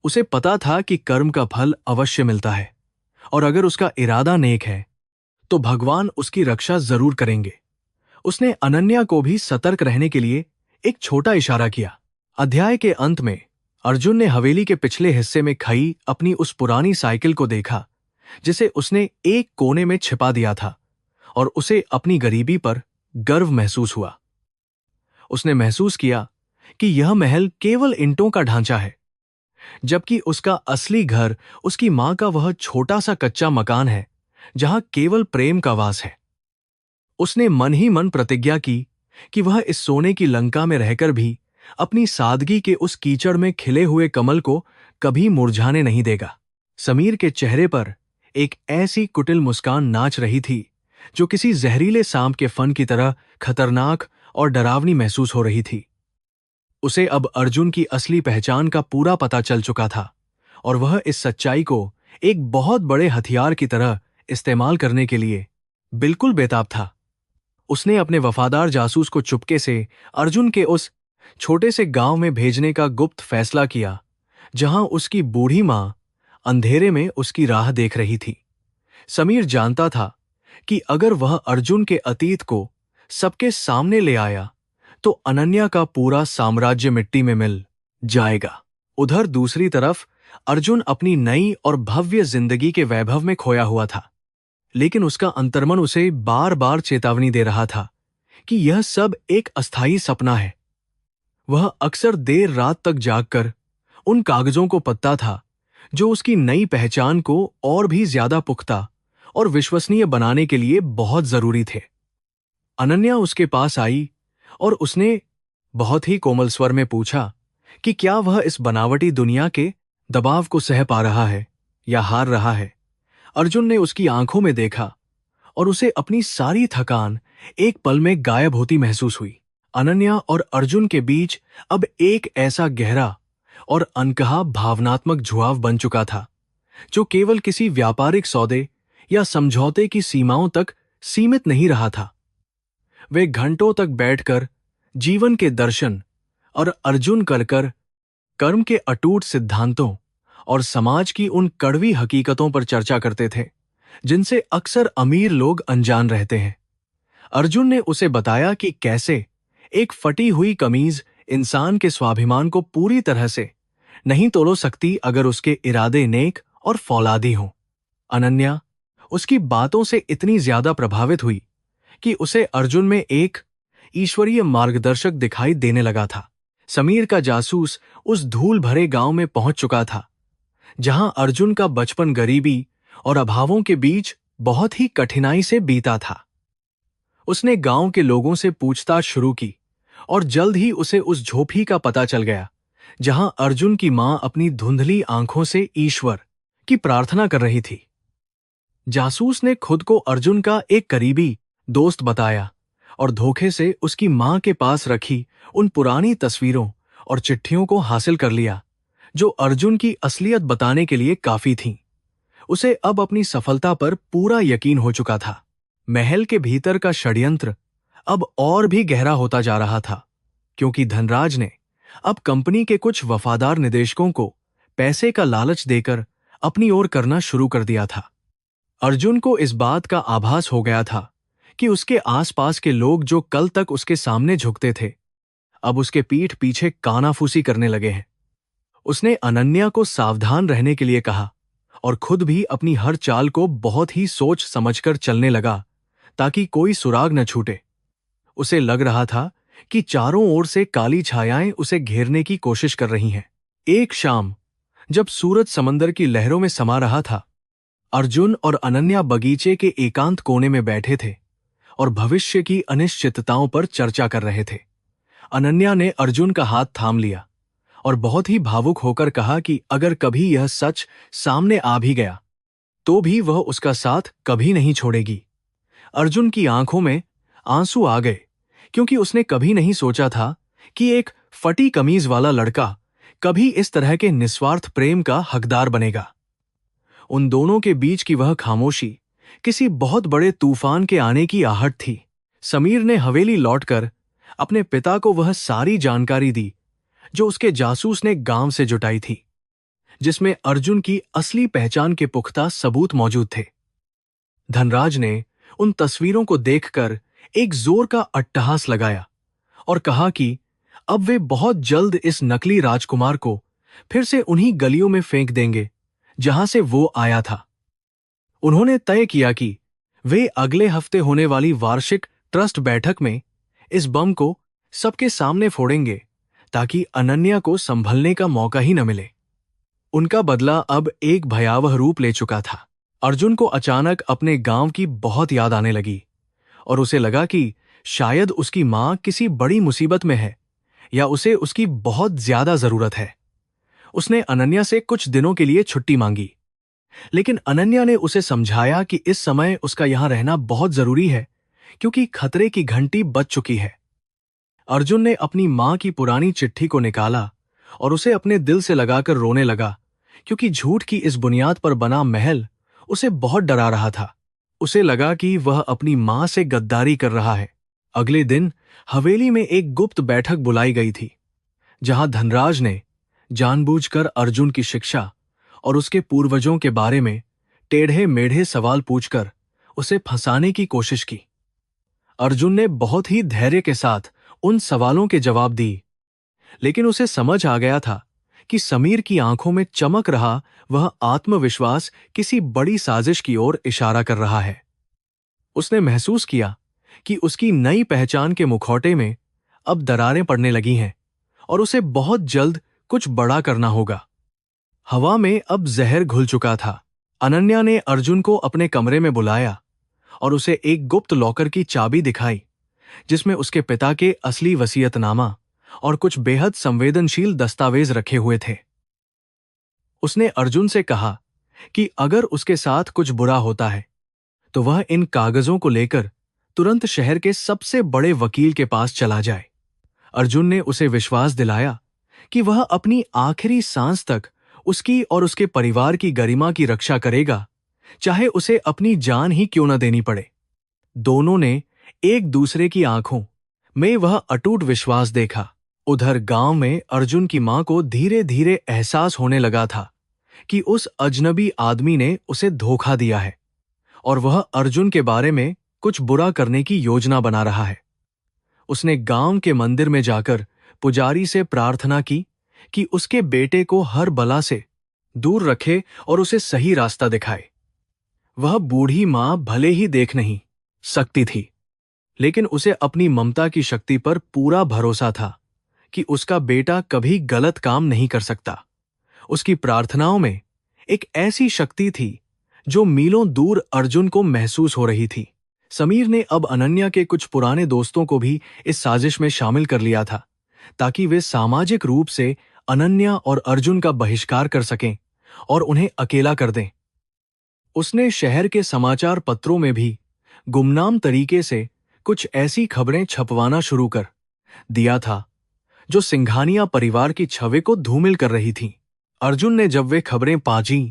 उसे पता था कि कर्म का फल अवश्य मिलता है और अगर उसका इरादा नेक है तो भगवान उसकी रक्षा जरूर करेंगे। उसने अनन्या को भी सतर्क रहने के लिए एक छोटा इशारा किया। अध्याय के अंत में अर्जुन ने हवेली के पिछले हिस्से में खई अपनी उस पुरानी साइकिल को देखा जिसे उसने एक कोने में छिपा दिया था, और उसे अपनी गरीबी पर गर्व महसूस हुआ। उसने महसूस किया कि यह महल केवल ईंटों का ढांचा है, जबकि उसका असली घर उसकी मां का वह छोटा सा कच्चा मकान है जहां केवल प्रेम का वास है। उसने मन ही मन प्रतिज्ञा की कि वह इस सोने की लंका में रहकर भी अपनी सादगी के उस कीचड़ में खिले हुए कमल को कभी मुरझाने नहीं देगा। समीर के चेहरे पर एक ऐसी कुटिल मुस्कान नाच रही थी जो किसी जहरीले सांप के फन की तरह खतरनाक और डरावनी महसूस हो रही थी। उसे अब अर्जुन की असली पहचान का पूरा पता चल चुका था और वह इस सच्चाई को एक बहुत बड़े हथियार की तरह इस्तेमाल करने के लिए बिल्कुल बेताब था। उसने अपने वफादार जासूस को चुपके से अर्जुन के उस छोटे से गांव में भेजने का गुप्त फैसला किया, जहां उसकी बूढ़ी मां अंधेरे में उसकी राह देख रही थी। समीर जानता था कि अगर वह अर्जुन के अतीत को सबके सामने ले आया तो अनन्या का पूरा साम्राज्य मिट्टी में मिल जाएगा। उधर दूसरी तरफ अर्जुन अपनी नई और भव्य जिंदगी के वैभव में खोया हुआ था, लेकिन उसका अंतर्मन उसे बार बार चेतावनी दे रहा था कि यह सब एक अस्थायी सपना है। वह अक्सर देर रात तक जागकर उन कागजों को पढ़ता था जो उसकी नई पहचान को और भी ज्यादा पुख्ता और विश्वसनीय बनाने के लिए बहुत जरूरी थे। अनन्या उसके पास आई और उसने बहुत ही कोमल स्वर में पूछा कि क्या वह इस बनावटी दुनिया के दबाव को सह पा रहा है या हार रहा है। अर्जुन ने उसकी आंखों में देखा और उसे अपनी सारी थकान एक पल में गायब होती महसूस हुई। अनन्या और अर्जुन के बीच अब एक ऐसा गहरा और अनकहा भावनात्मक जुड़ाव बन चुका था जो केवल किसी व्यापारिक सौदे या समझौते की सीमाओं तक सीमित नहीं रहा था। वे घंटों तक बैठकर जीवन के दर्शन और अर्जुन कर कर्म के अटूट सिद्धांतों और समाज की उन कड़वी हकीकतों पर चर्चा करते थे जिनसे अक्सर अमीर लोग अनजान रहते हैं। अर्जुन ने उसे बताया कि कैसे एक फटी हुई कमीज इंसान के स्वाभिमान को पूरी तरह से नहीं तोड़ सकती अगर उसके इरादे नेक और फौलादी हों। अनन्या उसकी बातों से इतनी ज्यादा प्रभावित हुई कि उसे अर्जुन में एक ईश्वरीय मार्गदर्शक दिखाई देने लगा था। समीर का जासूस उस धूल भरे गांव में पहुंच चुका था जहां अर्जुन का बचपन गरीबी और अभावों के बीच बहुत ही कठिनाई से बीता था। उसने गांव के लोगों से पूछताछ शुरू की और जल्द ही उसे उस झोपड़ी का पता चल गया जहां अर्जुन की मां अपनी धुंधली आंखों से ईश्वर की प्रार्थना कर रही थी। जासूस ने खुद को अर्जुन का एक करीबी दोस्त बताया और धोखे से उसकी मां के पास रखी उन पुरानी तस्वीरों और चिट्ठियों को हासिल कर लिया जो अर्जुन की असलियत बताने के लिए काफी थीं। उसे अब अपनी सफलता पर पूरा यकीन हो चुका था। महल के भीतर का षड्यंत्र अब और भी गहरा होता जा रहा था क्योंकि धनराज ने अब कंपनी के कुछ वफादार निदेशकों को पैसे का लालच देकर अपनी ओर करना शुरू कर दिया था। अर्जुन को इस बात का आभास हो गया था कि उसके आसपास के लोग जो कल तक उसके सामने झुकते थे अब उसके पीठ पीछे कानाफूसी करने लगे हैं। उसने अनन्या को सावधान रहने के लिए कहा और खुद भी अपनी हर चाल को बहुत ही सोच समझकर चलने लगा ताकि कोई सुराग न छूटे। उसे लग रहा था कि चारों ओर से काली छायाएं उसे घेरने की कोशिश कर रही हैं। एक शाम जब सूरज समंदर की लहरों में समा रहा था, अर्जुन और अनन्या बगीचे के एकांत कोने में बैठे थे और भविष्य की अनिश्चितताओं पर चर्चा कर रहे थे। अनन्या ने अर्जुन का हाथ थाम लिया और बहुत ही भावुक होकर कहा कि अगर कभी यह सच सामने आ भी गया तो भी वह उसका साथ कभी नहीं छोड़ेगी। अर्जुन की आंखों में आंसू आ गए क्योंकि उसने कभी नहीं सोचा था कि एक फटी कमीज वाला लड़का कभी इस तरह के निस्वार्थ प्रेम का हकदार बनेगा। उन दोनों के बीच की वह खामोशी किसी बहुत बड़े तूफान के आने की आहट थी। समीर ने हवेली लौटकर अपने पिता को वह सारी जानकारी दी जो उसके जासूस ने गांव से जुटाई थी, जिसमें अर्जुन की असली पहचान के पुख्ता सबूत मौजूद थे। धनराज ने उन तस्वीरों को देखकर एक जोर का अट्टहास लगाया और कहा कि अब वे बहुत जल्द इस नकली राजकुमार को फिर से उन्हीं गलियों में फेंक देंगे जहां से वो आया था। उन्होंने तय किया कि वे अगले हफ्ते होने वाली वार्षिक ट्रस्ट बैठक में इस बम को सबके सामने फोड़ेंगे ताकि अनन्या को संभलने का मौका ही न मिले। उनका बदला अब एक भयावह रूप ले चुका था। अर्जुन को अचानक अपने गांव की बहुत याद आने लगी और उसे लगा कि शायद उसकी मां किसी बड़ी मुसीबत में है या उसे उसकी बहुत ज्यादा जरूरत है। उसने अनन्या से कुछ दिनों के लिए छुट्टी मांगी, लेकिन अनन्या ने उसे समझाया कि इस समय उसका यहां रहना बहुत जरूरी है क्योंकि खतरे की घंटी बज चुकी है। अर्जुन ने अपनी मां की पुरानी चिट्ठी को निकाला और उसे अपने दिल से लगाकर रोने लगा क्योंकि झूठ की इस बुनियाद पर बना महल उसे बहुत डरा रहा था। उसे लगा कि वह अपनी मां से गद्दारी कर रहा है। अगले दिन हवेली में एक गुप्त बैठक बुलाई गई थी, जहां धनराज ने जानबूझकर अर्जुन की शिक्षा और उसके पूर्वजों के बारे में टेढ़े मेढ़े सवाल पूछकर उसे फंसाने की कोशिश की। अर्जुन ने बहुत ही धैर्य के साथ उन सवालों के जवाब दी, लेकिन उसे समझ आ गया था कि समीर की आंखों में चमक रहा वह आत्मविश्वास किसी बड़ी साजिश की ओर इशारा कर रहा है। उसने महसूस किया कि उसकी नई पहचान के मुखौटे में अब दरारें पड़ने लगी हैं और उसे बहुत जल्द कुछ बड़ा करना होगा। हवा में अब जहर घुल चुका था। अनन्या ने अर्जुन को अपने कमरे में बुलाया और उसे एक गुप्त लॉकर की चाबी दिखाई, जिसमें उसके पिता के असली वसीयतनामा और कुछ बेहद संवेदनशील दस्तावेज रखे हुए थे। उसने अर्जुन से कहा कि अगर उसके साथ कुछ बुरा होता है तो वह इन कागजों को लेकर तुरंत शहर के सबसे बड़े वकील के पास चला जाए। अर्जुन ने उसे विश्वास दिलाया कि वह अपनी आखिरी सांस तक उसकी और उसके परिवार की गरिमा की रक्षा करेगा, चाहे उसे अपनी जान ही क्यों न देनी पड़े। दोनों ने एक दूसरे की आंखों में वह अटूट विश्वास देखा। उधर गांव में अर्जुन की मां को धीरे धीरे एहसास होने लगा था कि उस अजनबी आदमी ने उसे धोखा दिया है और वह अर्जुन के बारे में कुछ बुरा करने की योजना बना रहा है। उसने गांव के मंदिर में जाकर पुजारी से प्रार्थना की कि उसके बेटे को हर बला से दूर रखे और उसे सही रास्ता दिखाए। वह बूढ़ी मां भले ही देख नहीं सकती थी, लेकिन उसे अपनी ममता की शक्ति पर पूरा भरोसा था कि उसका बेटा कभी गलत काम नहीं कर सकता। उसकी प्रार्थनाओं में एक ऐसी शक्ति थी जो मीलों दूर अर्जुन को महसूस हो रही थी। समीर ने अब अनन्या के कुछ पुराने दोस्तों को भी इस साजिश में शामिल कर लिया था ताकि वे सामाजिक रूप से अनन्या और अर्जुन का बहिष्कार कर सकें और उन्हें अकेला कर दें। उसने शहर के समाचार पत्रों में भी गुमनाम तरीके से कुछ ऐसी खबरें छपवाना शुरू कर दिया था जो सिंघानिया परिवार की छवि को धूमिल कर रही थीं। अर्जुन ने जब वे खबरें पाजीं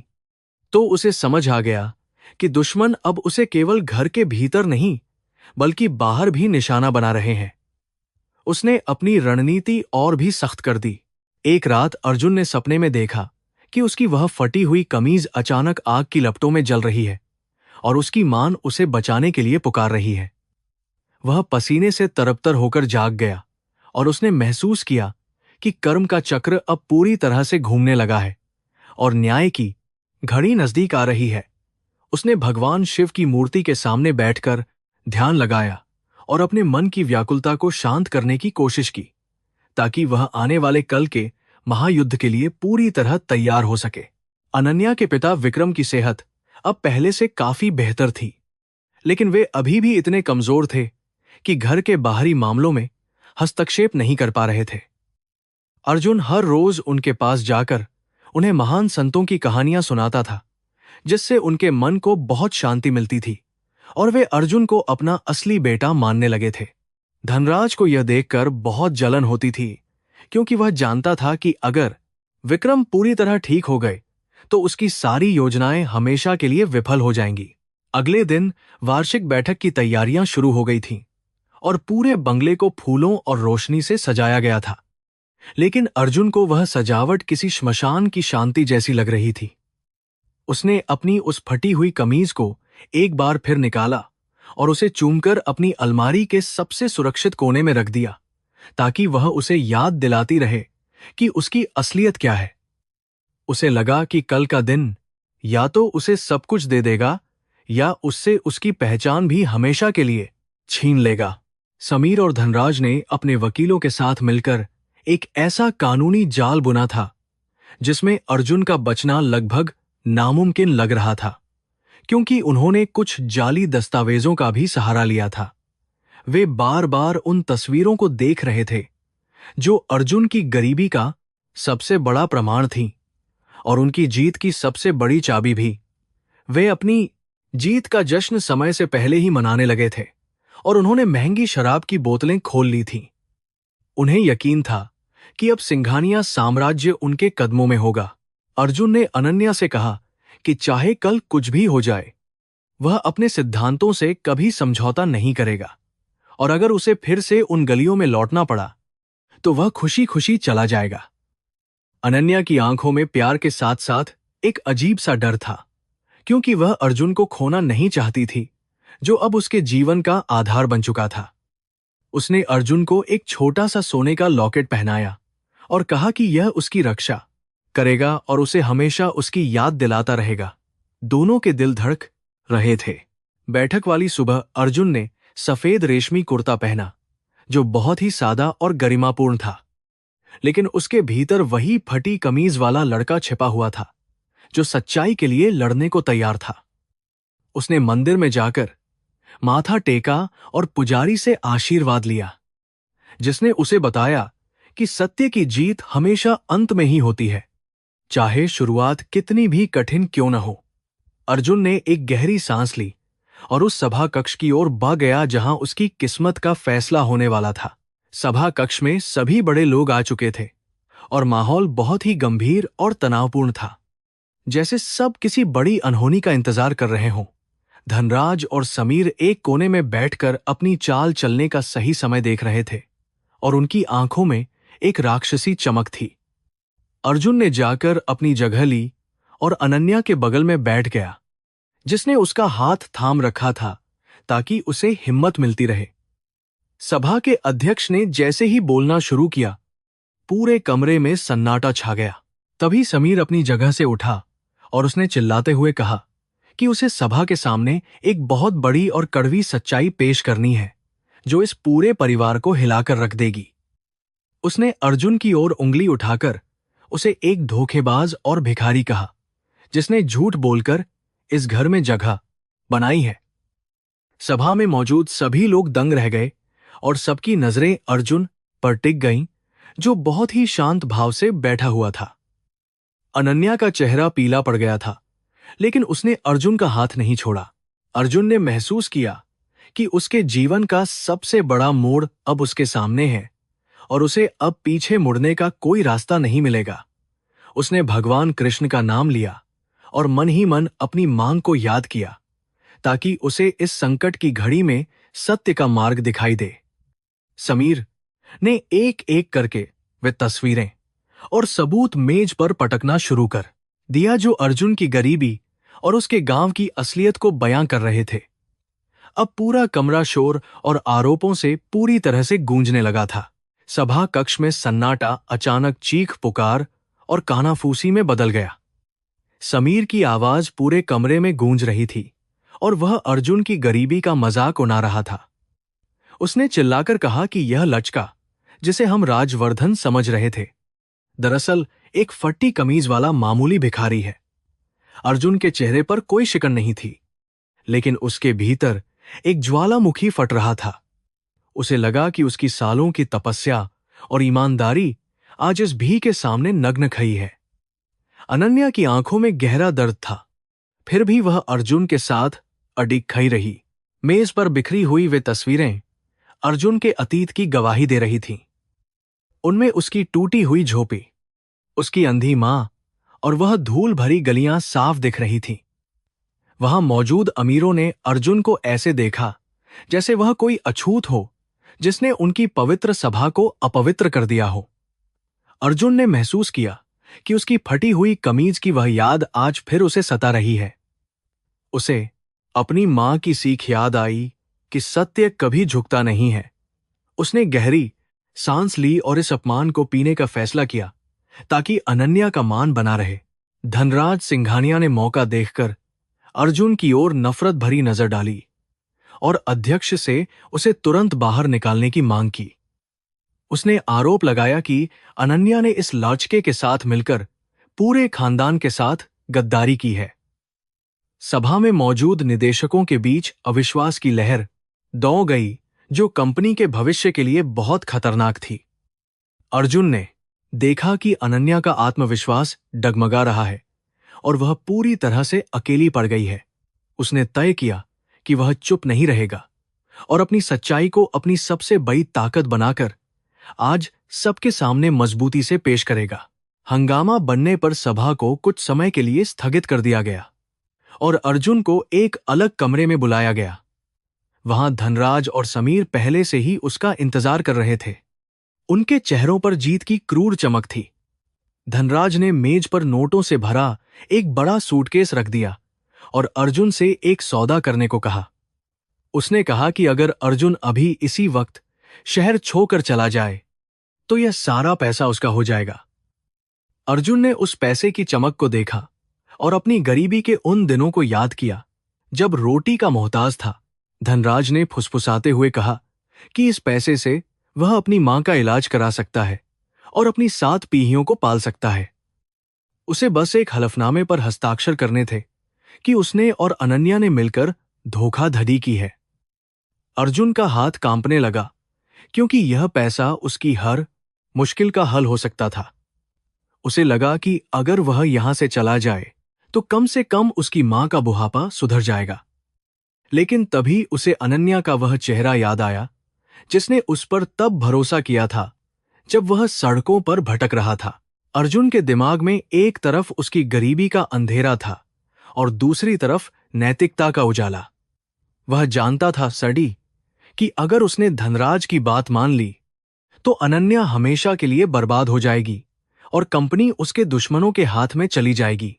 तो उसे समझ आ गया कि दुश्मन अब उसे केवल घर के भीतर नहीं बल्कि बाहर भी निशाना बना रहे हैं। उसने अपनी रणनीति और भी सख्त कर दी। एक रात अर्जुन ने सपने में देखा कि उसकी वह फटी हुई कमीज अचानक आग की लपटों में जल रही है और उसकी मां उसे बचाने के लिए पुकार रही है। वह पसीने से तरबतर होकर जाग गया और उसने महसूस किया कि कर्म का चक्र अब पूरी तरह से घूमने लगा है और न्याय की घड़ी नजदीक आ रही है। उसने भगवान शिव की मूर्ति के सामने बैठकर ध्यान लगाया और अपने मन की व्याकुलता को शांत करने की कोशिश की ताकि वह आने वाले कल के महायुद्ध के लिए पूरी तरह तैयार हो सके। अनन्या के पिता विक्रम की सेहत अब पहले से काफी बेहतर थी, लेकिन वे अभी भी इतने कमजोर थे कि घर के बाहरी मामलों में हस्तक्षेप नहीं कर पा रहे थे। अर्जुन हर रोज उनके पास जाकर उन्हें महान संतों की कहानियां सुनाता था, जिससे उनके मन को बहुत शांति मिलती थी और वे अर्जुन को अपना असली बेटा मानने लगे थे। धनराज को यह देखकर बहुत जलन होती थी, क्योंकि वह जानता था कि अगर विक्रम पूरी तरह ठीक हो गए तो उसकी सारी योजनाएं हमेशा के लिए विफल हो जाएंगी। अगले दिन वार्षिक बैठक की तैयारियां शुरू हो गई थीं और पूरे बंगले को फूलों और रोशनी से सजाया गया था। लेकिन अर्जुन को वह सजावट किसी श्मशान की शांति जैसी लग रही थी। उसने अपनी उस फटी हुई कमीज को एक बार फिर निकाला और उसे चूमकर अपनी अलमारी के सबसे सुरक्षित कोने में रख दिया, ताकि वह उसे याद दिलाती रहे कि उसकी असलियत क्या है। उसे लगा कि कल का दिन या तो उसे सब कुछ दे देगा या उससे उसकी पहचान भी हमेशा के लिए छीन लेगा। समीर और धनराज ने अपने वकीलों के साथ मिलकर एक ऐसा कानूनी जाल बुना था जिसमें अर्जुन का बचना लगभग नामुमकिन लग रहा था, क्योंकि उन्होंने कुछ जाली दस्तावेजों का भी सहारा लिया था। वे बार बार उन तस्वीरों को देख रहे थे जो अर्जुन की गरीबी का सबसे बड़ा प्रमाण थीं और उनकी जीत की सबसे बड़ी चाबी भी। वे अपनी जीत का जश्न समय से पहले ही मनाने लगे थे और उन्होंने महंगी शराब की बोतलें खोल ली थीं। उन्हें यकीन था कि अब सिंघानिया साम्राज्य उनके कदमों में होगा। अर्जुन ने अनन्या से कहा कि चाहे कल कुछ भी हो जाए, वह अपने सिद्धांतों से कभी समझौता नहीं करेगा और अगर उसे फिर से उन गलियों में लौटना पड़ा तो वह खुशी खुशी चला जाएगा। अनन्या की आंखों में प्यार के साथ साथ एक अजीब सा डर था, क्योंकि वह अर्जुन को खोना नहीं चाहती थी, जो अब उसके जीवन का आधार बन चुका था। उसने अर्जुन को एक छोटा सा सोने का लॉकेट पहनाया और कहा कि यह उसकी रक्षा करेगा और उसे हमेशा उसकी याद दिलाता रहेगा। दोनों के दिल धड़क रहे थे। बैठक वाली सुबह अर्जुन ने सफेद रेशमी कुर्ता पहना, जो बहुत ही सादा और गरिमापूर्ण था, लेकिन उसके भीतर वही फटी कमीज वाला लड़का छिपा हुआ था जो सच्चाई के लिए लड़ने को तैयार था। उसने मंदिर में जाकर माथा टेका और पुजारी से आशीर्वाद लिया, जिसने उसे बताया कि सत्य की जीत हमेशा अंत में ही होती है, चाहे शुरुआत कितनी भी कठिन क्यों न हो। अर्जुन ने एक गहरी सांस ली और उस सभा कक्ष की ओर भाग गया जहां उसकी किस्मत का फैसला होने वाला था। सभा कक्ष में सभी बड़े लोग आ चुके थे और माहौल बहुत ही गंभीर और तनावपूर्ण था, जैसे सब किसी बड़ी अनहोनी का इंतजार कर रहे हों। धनराज और समीर एक कोने में बैठकर अपनी चाल चलने का सही समय देख रहे थे और उनकी आंखों में एक राक्षसी चमक थी। अर्जुन ने जाकर अपनी जगह ली और अनन्या के बगल में बैठ गया, जिसने उसका हाथ थाम रखा था ताकि उसे हिम्मत मिलती रहे। सभा के अध्यक्ष ने जैसे ही बोलना शुरू किया, पूरे कमरे में सन्नाटा छा गया। तभी समीर अपनी जगह से उठा और उसने चिल्लाते हुए कहा कि उसे सभा के सामने एक बहुत बड़ी और कड़वी सच्चाई पेश करनी है, जो इस पूरे परिवार को हिलाकर रख देगी। उसने अर्जुन की ओर उंगली उठाकर उसे एक धोखेबाज और भिखारी कहा, जिसने झूठ बोलकर इस घर में जगह बनाई है। सभा में मौजूद सभी लोग दंग रह गए और सबकी नजरें अर्जुन पर टिक गईं, जो बहुत ही शांत भाव से बैठा हुआ था। अनन्या का चेहरा पीला पड़ गया था, लेकिन उसने अर्जुन का हाथ नहीं छोड़ा। अर्जुन ने महसूस किया कि उसके जीवन का सबसे बड़ा मोड़ अब उसके सामने है और उसे अब पीछे मुड़ने का कोई रास्ता नहीं मिलेगा। उसने भगवान कृष्ण का नाम लिया और मन ही मन अपनी मांग को याद किया, ताकि उसे इस संकट की घड़ी में सत्य का मार्ग दिखाई दे। समीर ने एक एक करके वे तस्वीरें और सबूत मेज पर पटकना शुरू कर दिया, जो अर्जुन की गरीबी और उसके गांव की असलियत को बयां कर रहे थे। अब पूरा कमरा शोर और आरोपों से पूरी तरह से गूंजने लगा था। सभा कक्ष में सन्नाटा अचानक चीख पुकार और कानाफूसी में बदल गया। समीर की आवाज पूरे कमरे में गूंज रही थी और वह अर्जुन की गरीबी का मजाक उड़ा रहा था। उसने चिल्लाकर कहा कि यह लचका, जिसे हम राजवर्धन समझ रहे थे, दरअसल एक फट्टी कमीज वाला मामूली भिखारी है। अर्जुन के चेहरे पर कोई शिकन नहीं थी, लेकिन उसके भीतर एक ज्वालामुखी फट रहा था। उसे लगा कि उसकी सालों की तपस्या और ईमानदारी आज इस भी के सामने नग्न खड़ी है। अनन्या की आंखों में गहरा दर्द था, फिर भी वह अर्जुन के साथ अडिग खड़ी रही। मेज पर बिखरी हुई वे तस्वीरें अर्जुन के अतीत की गवाही दे रही थीं। उनमें उसकी टूटी हुई झोपड़ी, उसकी अंधी मां और वह धूल भरी गलियां साफ दिख रही थीं। वहां मौजूद अमीरों ने अर्जुन को ऐसे देखा जैसे वह कोई अछूत हो जिसने उनकी पवित्र सभा को अपवित्र कर दिया हो। अर्जुन ने महसूस किया कि उसकी फटी हुई कमीज की वह याद आज फिर उसे सता रही है। उसे अपनी मां की सीख याद आई कि सत्य कभी झुकता नहीं है। उसने गहरी सांस ली और इस अपमान को पीने का फैसला किया ताकि अनन्या का मान बना रहे। धनराज सिंघानिया ने मौका देखकर अर्जुन की ओर नफरत भरी नजर डाली और अध्यक्ष से उसे तुरंत बाहर निकालने की मांग की। उसने आरोप लगाया कि अनन्या ने इस लाचके के साथ मिलकर पूरे खानदान के साथ गद्दारी की है। सभा में मौजूद निदेशकों के बीच अविश्वास की लहर दौड़ गई जो कंपनी के भविष्य के लिए बहुत खतरनाक थी। अर्जुन ने देखा कि अनन्या का आत्मविश्वास डगमगा रहा है और वह पूरी तरह से अकेली पड़ गई है। उसने तय किया कि वह चुप नहीं रहेगा और अपनी सच्चाई को अपनी सबसे बड़ी ताकत बनाकर आज सबके सामने मजबूती से पेश करेगा। हंगामा बनने पर सभा को कुछ समय के लिए स्थगित कर दिया गया और अर्जुन को एक अलग कमरे में बुलाया गया। वहां धनराज और समीर पहले से ही उसका इंतजार कर रहे थे। उनके चेहरों पर जीत की क्रूर चमक थी। धनराज ने मेज पर नोटों से भरा एक बड़ा सूटकेस रख दिया और अर्जुन से एक सौदा करने को कहा। उसने कहा कि अगर अर्जुन अभी इसी वक्त शहर छोड़कर चला जाए तो यह सारा पैसा उसका हो जाएगा। अर्जुन ने उस पैसे की चमक को देखा और अपनी गरीबी के उन दिनों को याद किया जब रोटी का मोहताज था। धनराज ने फुसफुसाते हुए कहा कि इस पैसे से वह अपनी मां का इलाज करा सकता है और अपनी 7 पीढ़ियों को पाल सकता है। उसे बस एक हलफनामे पर हस्ताक्षर करने थे कि उसने और अनन्या ने मिलकर धोखाधड़ी की है। अर्जुन का हाथ कांपने लगा क्योंकि यह पैसा उसकी हर मुश्किल का हल हो सकता था। उसे लगा कि अगर वह यहां से चला जाए तो कम से कम उसकी मां का बुढ़ापा सुधर जाएगा। लेकिन तभी उसे अनन्या का वह चेहरा याद आया जिसने उस पर तब भरोसा किया था जब वह सड़कों पर भटक रहा था। अर्जुन के दिमाग में एक तरफ उसकी गरीबी का अंधेरा था और दूसरी तरफ नैतिकता का उजाला। वह जानता था सड़ी कि अगर उसने धनराज की बात मान ली तो अनन्या हमेशा के लिए बर्बाद हो जाएगी और कंपनी उसके दुश्मनों के हाथ में चली जाएगी।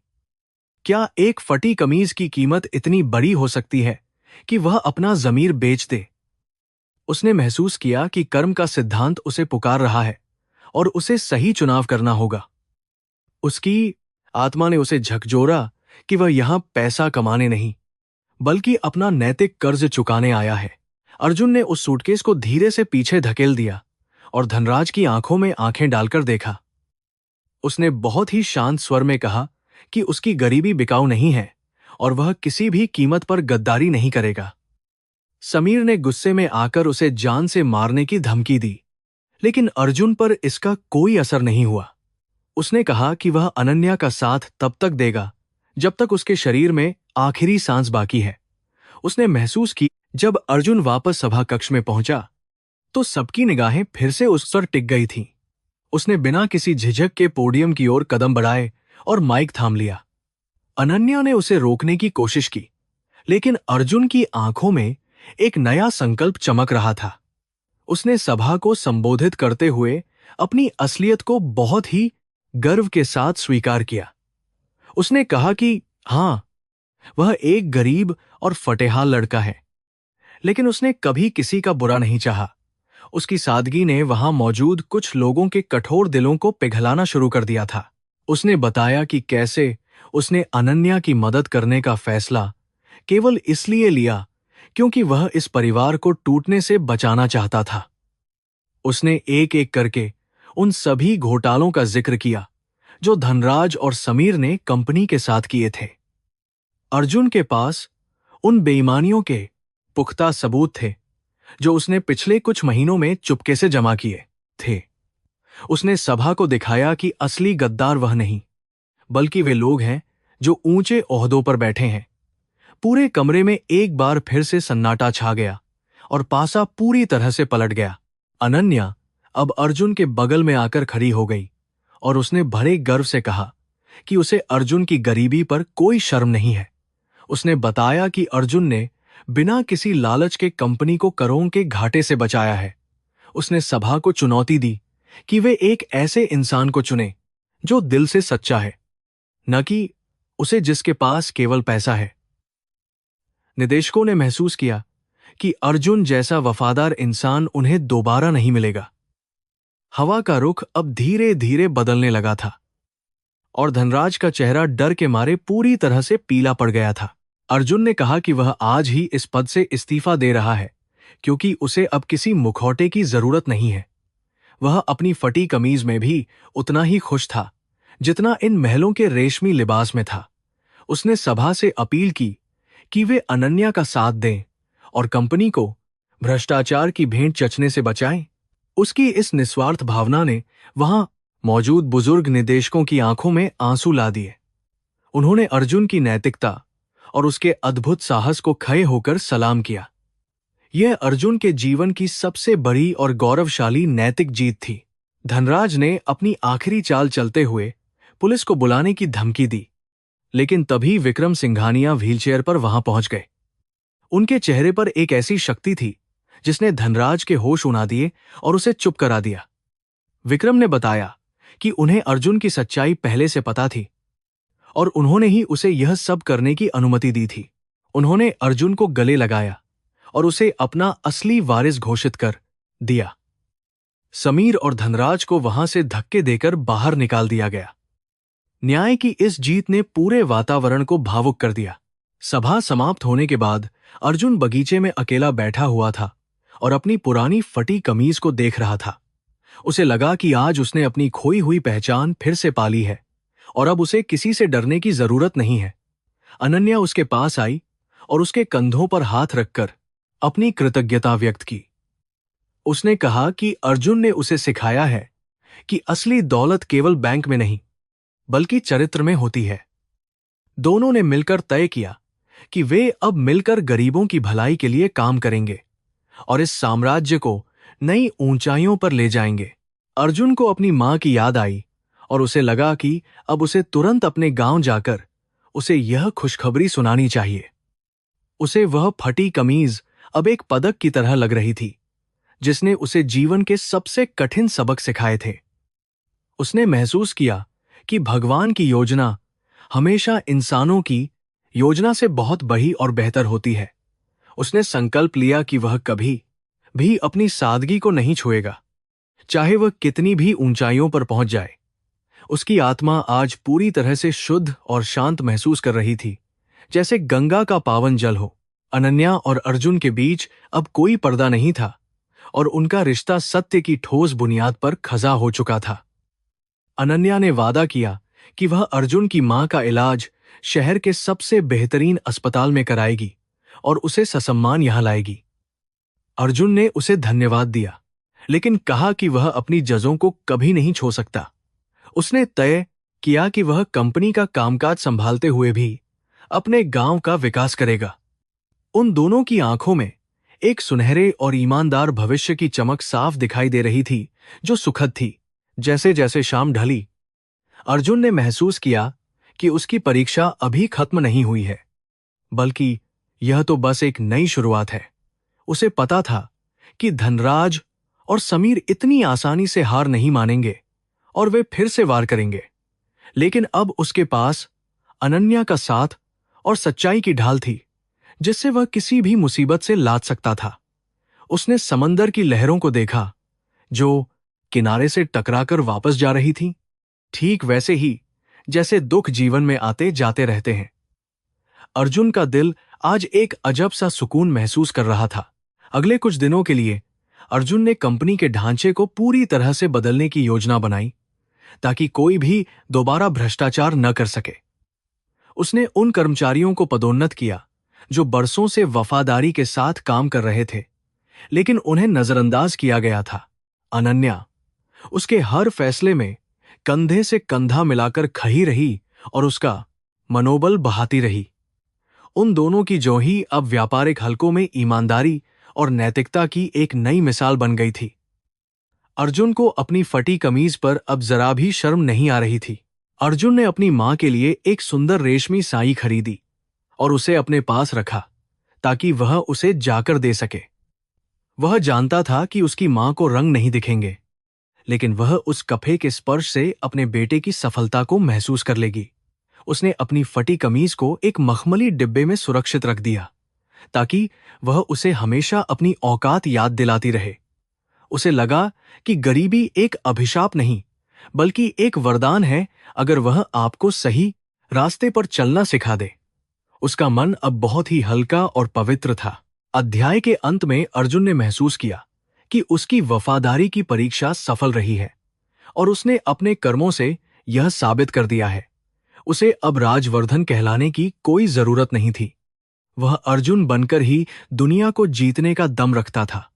क्या एक फटी कमीज की कीमत इतनी बड़ी हो सकती है कि वह अपना ज़मीर बेच दे? उसने महसूस किया कि कर्म का सिद्धांत उसे पुकार रहा है और उसे सही चुनाव करना होगा। उसकी आत्मा ने उसे झकझोरा कि वह यहां पैसा कमाने नहीं बल्कि अपना नैतिक कर्ज चुकाने आया है। अर्जुन ने उस सूटकेस को धीरे से पीछे धकेल दिया और धनराज की आंखों में आंखें डालकर देखा। उसने बहुत ही शांत स्वर में कहा कि उसकी गरीबी बिकाऊ नहीं है और वह किसी भी कीमत पर गद्दारी नहीं करेगा। समीर ने गुस्से में आकर उसे जान से मारने की धमकी दी, लेकिन अर्जुन पर इसका कोई असर नहीं हुआ। उसने कहा कि वह अनन्या का साथ तब तक देगा जब तक उसके शरीर में आखिरी सांस बाकी है। उसने महसूस की जब अर्जुन वापस सभा कक्ष में पहुंचा तो सबकी निगाहें फिर से उस पर टिक गई थीं। उसने बिना किसी झिझक के पोडियम की ओर कदम बढ़ाए और माइक थाम लिया। अनन्या ने उसे रोकने की कोशिश की, लेकिन अर्जुन की आंखों में एक नया संकल्प चमक रहा था। उसने सभा को संबोधित करते हुए अपनी असलियत को बहुत ही गर्व के साथ स्वीकार किया। उसने कहा कि हां, वह एक गरीब और फटेहाल लड़का है, लेकिन उसने कभी किसी का बुरा नहीं चाहा। उसकी सादगी ने वहां मौजूद कुछ लोगों के कठोर दिलों को पिघलाना शुरू कर दिया था। उसने बताया कि कैसे उसने अनन्या की मदद करने का फैसला केवल इसलिए लिया क्योंकि वह इस परिवार को टूटने से बचाना चाहता था। उसने एक एक करके उन सभी घोटालों का जिक्र किया जो धनराज और समीर ने कंपनी के साथ किए थे। अर्जुन के पास उन बेईमानियों के पुख्ता सबूत थे जो उसने पिछले कुछ महीनों में चुपके से जमा किए थे। उसने सभा को दिखाया कि असली गद्दार वह नहीं बल्कि वे लोग हैं जो ऊंचे ओहदों पर बैठे हैं। पूरे कमरे में एक बार फिर से सन्नाटा छा गया और पासा पूरी तरह से पलट गया। अनन्या अब अर्जुन के बगल में आकर खड़ी हो गई और उसने बड़े गर्व से कहा कि उसे अर्जुन की गरीबी पर कोई शर्म नहीं है। उसने बताया कि अर्जुन ने बिना किसी लालच के कंपनी को करोड़ों के घाटे से बचाया है। उसने सभा को चुनौती दी कि वे एक ऐसे इंसान को चुने जो दिल से सच्चा है, न कि उसे जिसके पास केवल पैसा है। निदेशकों ने महसूस किया कि अर्जुन जैसा वफादार इंसान उन्हें दोबारा नहीं मिलेगा। हवा का रुख अब धीरे धीरे बदलने लगा था और धनराज का चेहरा डर के मारे पूरी तरह से पीला पड़ गया था। अर्जुन ने कहा कि वह आज ही इस पद से इस्तीफा दे रहा है क्योंकि उसे अब किसी मुखौटे की जरूरत नहीं है। वह अपनी फटी कमीज में भी उतना ही खुश था जितना इन महलों के रेशमी लिबास में था। उसने सभा से अपील की कि वे अनन्या का साथ दें और कंपनी को भ्रष्टाचार की भेंट चचने से बचाएं। उसकी इस निस्वार्थ भावना ने वहां मौजूद बुजुर्ग निदेशकों की आंखों में आंसू ला दिए। उन्होंने अर्जुन की नैतिकता और उसके अद्भुत साहस को खड़े होकर सलाम किया। यह अर्जुन के जीवन की सबसे बड़ी और गौरवशाली नैतिक जीत थी। धनराज ने अपनी आखिरी चाल चलते हुए पुलिस को बुलाने की धमकी दी, लेकिन तभी विक्रम सिंघानिया व्हीलचेयर पर वहां पहुंच गए। उनके चेहरे पर एक ऐसी शक्ति थी जिसने धनराज के होश उड़ा दिए और उसे चुप करा दिया। विक्रम ने बताया कि उन्हें अर्जुन की सच्चाई पहले से पता थी और उन्होंने ही उसे यह सब करने की अनुमति दी थी। उन्होंने अर्जुन को गले लगाया और उसे अपना असली वारिस घोषित कर दिया। समीर और धनराज को वहां से धक्के देकर बाहर निकाल दिया गया। न्याय की इस जीत ने पूरे वातावरण को भावुक कर दिया। सभा समाप्त होने के बाद अर्जुन बगीचे में अकेला बैठा हुआ था और अपनी पुरानी फटी कमीज को देख रहा था। उसे लगा कि आज उसने अपनी खोई हुई पहचान फिर से पाली है और अब उसे किसी से डरने की जरूरत नहीं है। अनन्या उसके पास आई और उसके कंधों पर हाथ रखकर अपनी कृतज्ञता व्यक्त की। उसने कहा कि अर्जुन ने उसे सिखाया है कि असली दौलत केवल बैंक में नहीं बल्कि चरित्र में होती है। दोनों ने मिलकर तय किया कि वे अब मिलकर गरीबों की भलाई के लिए काम करेंगे और इस साम्राज्य को नई ऊंचाइयों पर ले जाएंगे। अर्जुन को अपनी मां की याद आई और उसे लगा कि अब उसे तुरंत अपने गांव जाकर उसे यह खुशखबरी सुनानी चाहिए। उसे वह फटी कमीज अब एक पदक की तरह लग रही थी जिसने उसे जीवन के सबसे कठिन सबक सिखाए थे। उसने महसूस किया कि भगवान की योजना हमेशा इंसानों की योजना से बहुत बड़ी और बेहतर होती है। उसने संकल्प लिया कि वह कभी भी अपनी सादगी को नहीं छोड़ेगा, चाहे वह कितनी भी ऊंचाइयों पर पहुंच जाए। उसकी आत्मा आज पूरी तरह से शुद्ध और शांत महसूस कर रही थी, जैसे गंगा का पावन जल हो। अनन्या और अर्जुन के बीच अब कोई पर्दा नहीं था और उनका रिश्ता सत्य की ठोस बुनियाद पर खजा हो चुका था। अनन्या ने वादा किया कि वह अर्जुन की मां का इलाज शहर के सबसे बेहतरीन अस्पताल में कराएगी और उसे ससम्मान यहां लाएगी। अर्जुन ने उसे धन्यवाद दिया, लेकिन कहा कि वह अपनी जजों को कभी नहीं छोड़ सकता। उसने तय किया कि वह कंपनी का कामकाज संभालते हुए भी अपने गांव का विकास करेगा। उन दोनों की आंखों में एक सुनहरे और ईमानदार भविष्य की चमक साफ दिखाई दे रही थी, जो सुखद थी। जैसे जैसे शाम ढली, अर्जुन ने महसूस किया कि उसकी परीक्षा अभी खत्म नहीं हुई है, बल्कि यह तो बस एक नई शुरुआत है। उसे पता था कि धनराज और समीर इतनी आसानी से हार नहीं मानेंगे और वे फिर से वार करेंगे, लेकिन अब उसके पास अनन्या का साथ और सच्चाई की ढाल थी जिससे वह किसी भी मुसीबत से लाद सकता था। उसने समंदर की लहरों को देखा जो किनारे से टकराकर वापस जा रही थी, ठीक वैसे ही जैसे दुख जीवन में आते जाते रहते हैं। अर्जुन का दिल आज एक अजब सा सुकून महसूस कर रहा था। अगले कुछ दिनों के लिए अर्जुन ने कंपनी के ढांचे को पूरी तरह से बदलने की योजना बनाई ताकि कोई भी दोबारा भ्रष्टाचार न कर सके। उसने उन कर्मचारियों को पदोन्नत किया जो बरसों से वफादारी के साथ काम कर रहे थे, लेकिन उन्हें नजरअंदाज किया गया था। अनन्या उसके हर फैसले में कंधे से कंधा मिलाकर खड़ी रही और उसका मनोबल बढ़ाती रही। उन दोनों की जोही अब व्यापारिक हलकों में ईमानदारी और नैतिकता की एक नई मिसाल बन गई थी। अर्जुन को अपनी फटी कमीज पर अब जरा भी शर्म नहीं आ रही थी। अर्जुन ने अपनी मां के लिए एक सुंदर रेशमी साई खरीदी और उसे अपने पास रखा ताकि वह उसे जाकर दे सके। वह जानता था कि उसकी मां को रंग नहीं दिखेंगे, लेकिन वह उस कफे के स्पर्श से अपने बेटे की सफलता को महसूस कर लेगी। उसने अपनी फटी कमीज को एक मखमली डिब्बे में सुरक्षित रख दिया ताकि वह उसे हमेशा अपनी औकात याद दिलाती रहे। उसे लगा कि गरीबी एक अभिशाप नहीं, बल्कि एक वरदान है अगर वह आपको सही रास्ते पर चलना सिखा दे। उसका मन अब बहुत ही हल्का और पवित्र था। अध्याय के अंत में अर्जुन ने महसूस किया कि उसकी वफादारी की परीक्षा सफल रही है और उसने अपने कर्मों से यह साबित कर दिया है। उसे अब राजवर्धन कहलाने की कोई जरूरत नहीं थी। वह अर्जुन बनकर ही दुनिया को जीतने का दम रखता था।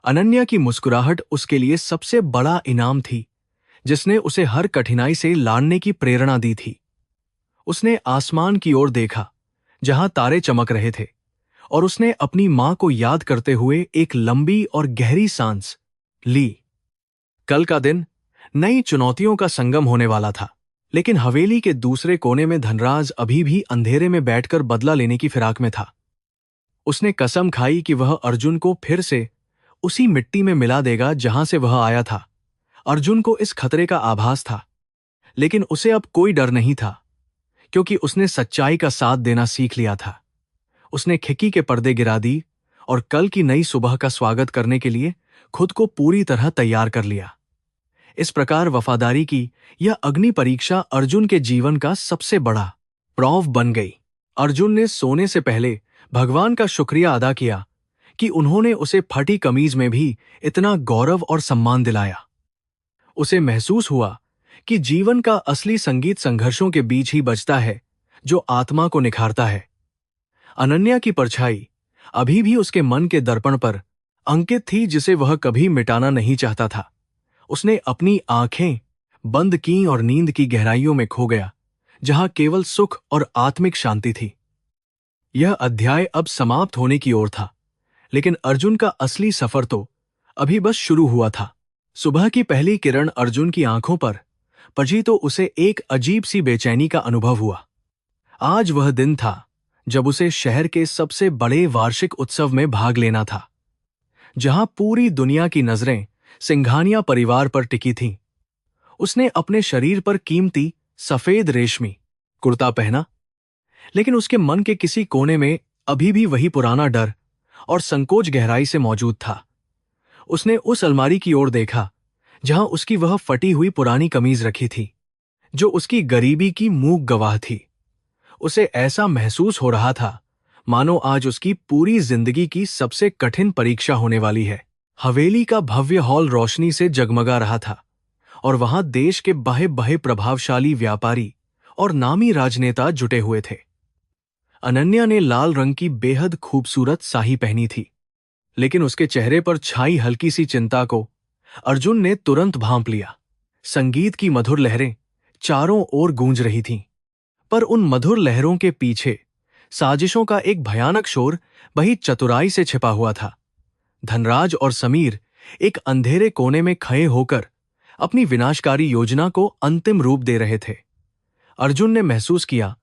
अनन्या की मुस्कुराहट उसके लिए सबसे बड़ा इनाम थी, जिसने उसे हर कठिनाई से लड़ने की प्रेरणा दी थी। उसने आसमान की ओर देखा, जहां तारे चमक रहे थे, और उसने अपनी मां को याद करते हुए एक लंबी और गहरी सांस ली। कल का दिन नई चुनौतियों का संगम होने वाला था, लेकिन हवेली के दूसरे कोने में धनराज अभी भी अंधेरे में बैठकर बदला लेने की फिराक में था। उसने कसम खाई कि वह अर्जुन को फिर से उसी मिट्टी में मिला देगा जहां से वह आया था। अर्जुन को इस खतरे का आभास था, लेकिन उसे अब कोई डर नहीं था, क्योंकि उसने सच्चाई का साथ देना सीख लिया था। उसने खिड़की के पर्दे गिरा दी और कल की नई सुबह का स्वागत करने के लिए खुद को पूरी तरह तैयार कर लिया। इस प्रकार वफादारी की यह अग्नि परीक्षा अर्जुन के जीवन का सबसे बड़ा प्रौव बन गई। अर्जुन ने सोने से पहले भगवान का शुक्रिया अदा किया कि उन्होंने उसे फटी कमीज में भी इतना गौरव और सम्मान दिलाया। उसे महसूस हुआ कि जीवन का असली संगीत संघर्षों के बीच ही बजता है, जो आत्मा को निखारता है। अनन्या की परछाई अभी भी उसके मन के दर्पण पर अंकित थी, जिसे वह कभी मिटाना नहीं चाहता था। उसने अपनी आंखें बंद कीं और नींद की गहराइयों में खो गया, जहां केवल सुख और आत्मिक शांति थी। यह अध्याय अब समाप्त होने की ओर था, लेकिन अर्जुन का असली सफर तो अभी बस शुरू हुआ था। सुबह की पहली किरण अर्जुन की आंखों पर पजी तो उसे एक अजीब सी बेचैनी का अनुभव हुआ। आज वह दिन था जब उसे शहर के सबसे बड़े वार्षिक उत्सव में भाग लेना था, जहां पूरी दुनिया की नजरें सिंघानिया परिवार पर टिकी थीं। उसने अपने शरीर पर कीमती सफेद रेशमी कुर्ता पहना, लेकिन उसके मन के किसी कोने में अभी भी वही पुराना डर और संकोच गहराई से मौजूद था। उसने उस अलमारी की ओर देखा जहां उसकी वह फटी हुई पुरानी कमीज रखी थी, जो उसकी गरीबी की मूक गवाह थी। उसे ऐसा महसूस हो रहा था मानो आज उसकी पूरी जिंदगी की सबसे कठिन परीक्षा होने वाली है। हवेली का भव्य हॉल रोशनी से जगमगा रहा था और वहां देश के बहे बहे प्रभावशाली व्यापारी और नामी राजनेता जुटे हुए थे। अनन्या ने लाल रंग की बेहद खूबसूरत साड़ी पहनी थी, लेकिन उसके चेहरे पर छाई हल्की सी चिंता को अर्जुन ने तुरंत भांप लिया। संगीत की मधुर लहरें चारों ओर गूंज रही थीं, पर उन मधुर लहरों के पीछे साजिशों का एक भयानक शोर बड़ी चतुराई से छिपा हुआ था। धनराज और समीर एक अंधेरे कोने में खड़े होकर अपनी विनाशकारी योजना को अंतिम रूप दे रहे थे। अर्जुन ने महसूस किया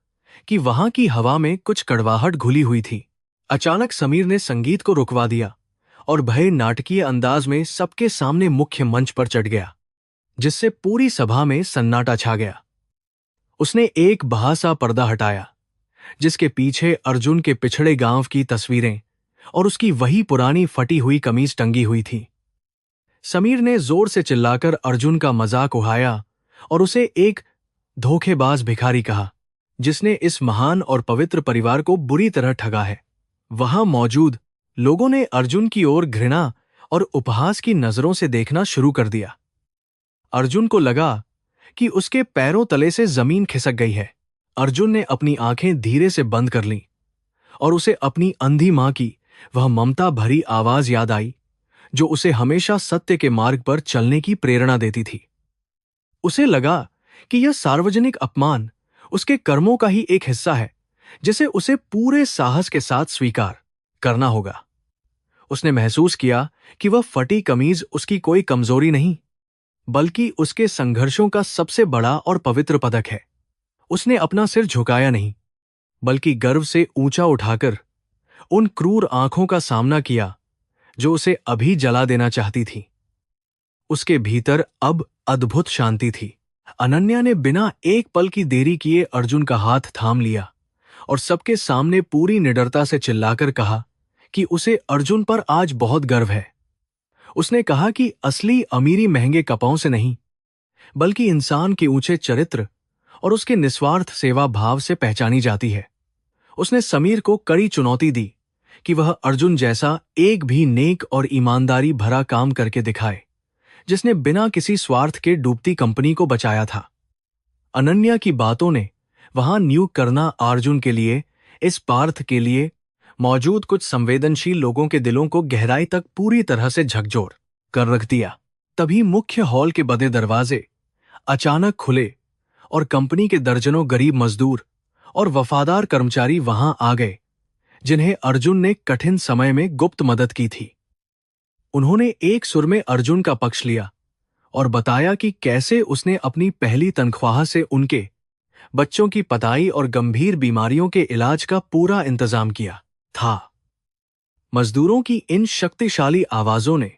कि वहां की हवा में कुछ कड़वाहट घुली हुई थी। अचानक समीर ने संगीत को रुकवा दिया और भय नाटकीय अंदाज में सबके सामने मुख्य मंच पर चढ़ गया, जिससे पूरी सभा में सन्नाटा छा गया। उसने एक बहासा पर्दा हटाया, जिसके पीछे अर्जुन के पिछड़े गांव की तस्वीरें और उसकी वही पुरानी फटी हुई कमीज टंगी हुई थी। समीर ने जोर से चिल्लाकर अर्जुन का मजाक उड़ाया और उसे एक धोखेबाज भिखारी कहा, जिसने इस महान और पवित्र परिवार को बुरी तरह ठगा है। वहां मौजूद लोगों ने अर्जुन की ओर घृणा और उपहास की नजरों से देखना शुरू कर दिया। अर्जुन को लगा कि उसके पैरों तले से जमीन खिसक गई है। अर्जुन ने अपनी आंखें धीरे से बंद कर लीं और उसे अपनी अंधी मां की वह ममता भरी आवाज याद आई, जो उसे हमेशा सत्य के मार्ग पर चलने की प्रेरणा देती थी। उसे लगा कि यह सार्वजनिक अपमान उसके कर्मों का ही एक हिस्सा है, जिसे उसे पूरे साहस के साथ स्वीकार करना होगा। उसने महसूस किया कि वह फटी कमीज उसकी कोई कमजोरी नहीं, बल्कि उसके संघर्षों का सबसे बड़ा और पवित्र पदक है। उसने अपना सिर झुकाया नहीं, बल्कि गर्व से ऊंचा उठाकर उन क्रूर आंखों का सामना किया जो उसे अभी जला देना चाहती थी। उसके भीतर अब अद्भुत शांति थी। अनन्या ने बिना एक पल की देरी किए अर्जुन का हाथ थाम लिया और सबके सामने पूरी निडरता से चिल्लाकर कहा कि उसे अर्जुन पर आज बहुत गर्व है। उसने कहा कि असली अमीरी महंगे कपड़ों से नहीं, बल्कि इंसान के ऊंचे चरित्र और उसके निस्वार्थ सेवा भाव से पहचानी जाती है। उसने समीर को कड़ी चुनौती दी कि वह अर्जुन जैसा एक भी नेक और ईमानदारी भरा काम करके दिखाए, जिसने बिना किसी स्वार्थ के डूबती कंपनी को बचाया था। अनन्या की बातों ने वहां नियुक्त करना अर्जुन के लिए, इस पार्थ के लिए मौजूद कुछ संवेदनशील लोगों के दिलों को गहराई तक पूरी तरह से झकझोर कर रख दिया। तभी मुख्य हॉल के बंद दरवाजे अचानक खुले और कंपनी के दर्जनों गरीब मजदूर और वफादार कर्मचारी वहां आ गए, जिन्हें अर्जुन ने कठिन समय में गुप्त मदद की थी। उन्होंने एक सुर में अर्जुन का पक्ष लिया और बताया कि कैसे उसने अपनी पहली तनख्वाह से उनके बच्चों की पढ़ाई और गंभीर बीमारियों के इलाज का पूरा इंतजाम किया था। मजदूरों की इन शक्तिशाली आवाजों ने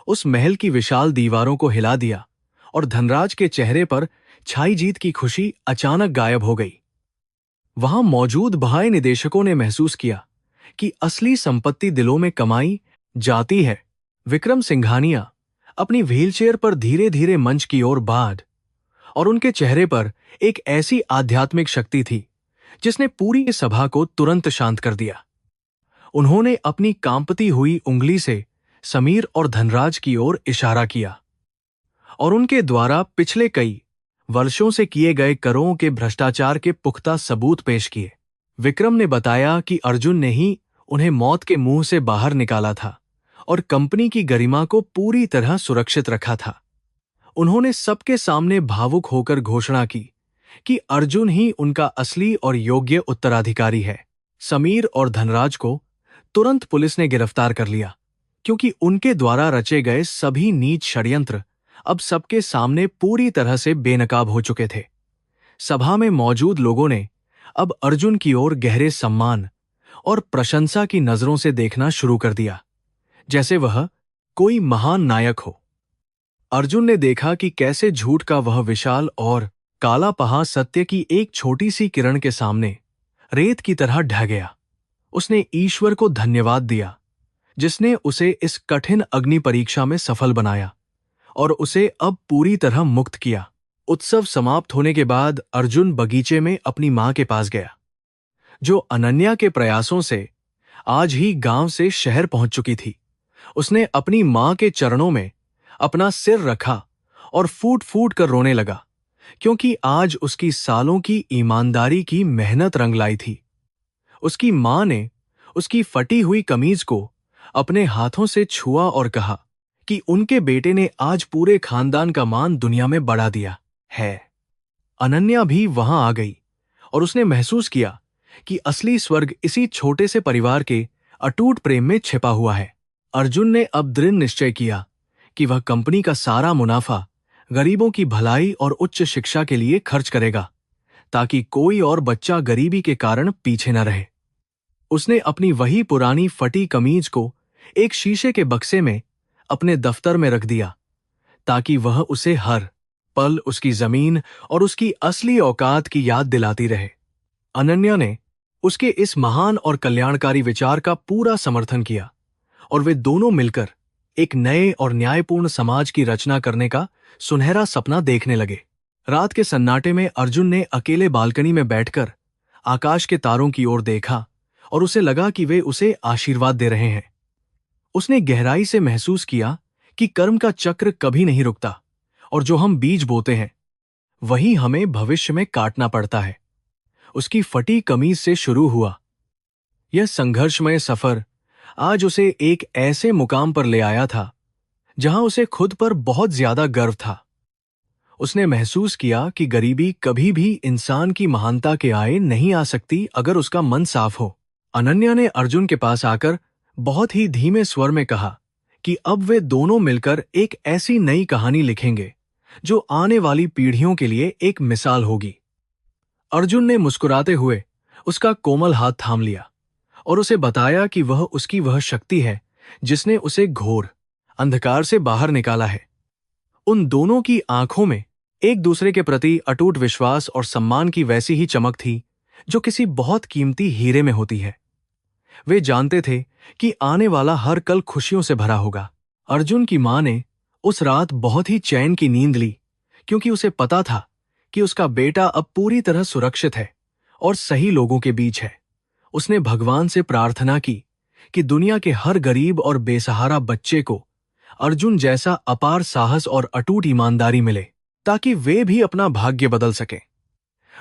उस महल की विशाल दीवारों को हिला दिया और धनराज के चेहरे पर छाई जीत की खुशी अचानक गायब हो गई। वहां मौजूद बाह्य निदेशकों ने महसूस किया कि असली संपत्ति दिलों में कमाई जाती है। विक्रम सिंघानिया अपनी व्हीलचेयर पर धीरे धीरे मंच की ओर बढ़, और उनके चेहरे पर एक ऐसी आध्यात्मिक शक्ति थी जिसने पूरी सभा को तुरंत शांत कर दिया। उन्होंने अपनी कांपती हुई उंगली से समीर और धनराज की ओर इशारा किया और उनके द्वारा पिछले कई वर्षों से किए गए करों के भ्रष्टाचार के पुख्ता सबूत पेश किए। विक्रम ने बताया कि अर्जुन ने ही उन्हें मौत के मुंह से बाहर निकाला था और कंपनी की गरिमा को पूरी तरह सुरक्षित रखा था। उन्होंने सबके सामने भावुक होकर घोषणा की कि अर्जुन ही उनका असली और योग्य उत्तराधिकारी है। समीर और धनराज को तुरंत पुलिस ने गिरफ्तार कर लिया, क्योंकि उनके द्वारा रचे गए सभी नीच षड्यंत्र अब सबके सामने पूरी तरह से बेनकाब हो चुके थे। सभा में मौजूद लोगों ने अब अर्जुन की ओर गहरे सम्मान और प्रशंसा की नजरों से देखना शुरू कर दिया, जैसे वह कोई महान नायक हो। अर्जुन ने देखा कि कैसे झूठ का वह विशाल और काला पहाड़ सत्य की एक छोटी सी किरण के सामने रेत की तरह ढह गया। उसने ईश्वर को धन्यवाद दिया, जिसने उसे इस कठिन अग्नि परीक्षा में सफल बनाया और उसे अब पूरी तरह मुक्त किया। उत्सव समाप्त होने के बाद अर्जुन बगीचे में अपनी मां के पास गया, जो अनन्या के प्रयासों से आज ही गांव से शहर पहुंच चुकी थी। उसने अपनी मां के चरणों में अपना सिर रखा और फूट फूट कर रोने लगा, क्योंकि आज उसकी सालों की ईमानदारी की मेहनत रंग लाई थी। उसकी मां ने उसकी फटी हुई कमीज को अपने हाथों से छुआ और कहा कि उनके बेटे ने आज पूरे खानदान का मान दुनिया में बढ़ा दिया है। अनन्या भी वहां आ गई और उसने महसूस किया कि असली स्वर्ग इसी छोटे से परिवार के अटूट प्रेम में छिपा हुआ है। अर्जुन ने अब दृढ़ निश्चय किया कि वह कंपनी का सारा मुनाफा गरीबों की भलाई और उच्च शिक्षा के लिए खर्च करेगा, ताकि कोई और बच्चा गरीबी के कारण पीछे न रहे। उसने अपनी वही पुरानी फटी कमीज को एक शीशे के बक्से में अपने दफ्तर में रख दिया, ताकि वह उसे हर पल उसकी जमीन और उसकी असली औकात की याद दिलाती रहे। अनन्या ने उसके इस महान और कल्याणकारी विचार का पूरा समर्थन किया और वे दोनों मिलकर एक नए और न्यायपूर्ण समाज की रचना करने का सुनहरा सपना देखने लगे। रात के सन्नाटे में अर्जुन ने अकेले बालकनी में बैठकर आकाश के तारों की ओर देखा और उसे लगा कि वे उसे आशीर्वाद दे रहे हैं। उसने गहराई से महसूस किया कि कर्म का चक्र कभी नहीं रुकता और जो हम बीज बोते हैं वही हमें भविष्य में काटना पड़ता है। उसकी फटी कमीज से शुरू हुआ यह संघर्षमय सफर आज उसे एक ऐसे मुकाम पर ले आया था जहां उसे खुद पर बहुत ज्यादा गर्व था। उसने महसूस किया कि गरीबी कभी भी इंसान की महानता के आए नहीं आ सकती अगर उसका मन साफ हो। अनन्या ने अर्जुन के पास आकर बहुत ही धीमे स्वर में कहा कि अब वे दोनों मिलकर एक ऐसी नई कहानी लिखेंगे जो आने वाली पीढ़ियों के लिए एक मिसाल होगी। अर्जुन ने मुस्कुराते हुए उसका कोमल हाथ थाम लिया और उसे बताया कि वह उसकी वह शक्ति है जिसने उसे घोर अंधकार से बाहर निकाला है। उन दोनों की आंखों में एक दूसरे के प्रति अटूट विश्वास और सम्मान की वैसी ही चमक थी जो किसी बहुत कीमती हीरे में होती है। वे जानते थे कि आने वाला हर कल खुशियों से भरा होगा। अर्जुन की मां ने उस रात बहुत ही चैन की नींद ली, क्योंकि उसे पता था कि उसका बेटा अब पूरी तरह सुरक्षित है और सही लोगों के बीच है। उसने भगवान से प्रार्थना की कि दुनिया के हर गरीब और बेसहारा बच्चे को अर्जुन जैसा अपार साहस और अटूट ईमानदारी मिले, ताकि वे भी अपना भाग्य बदल सकें।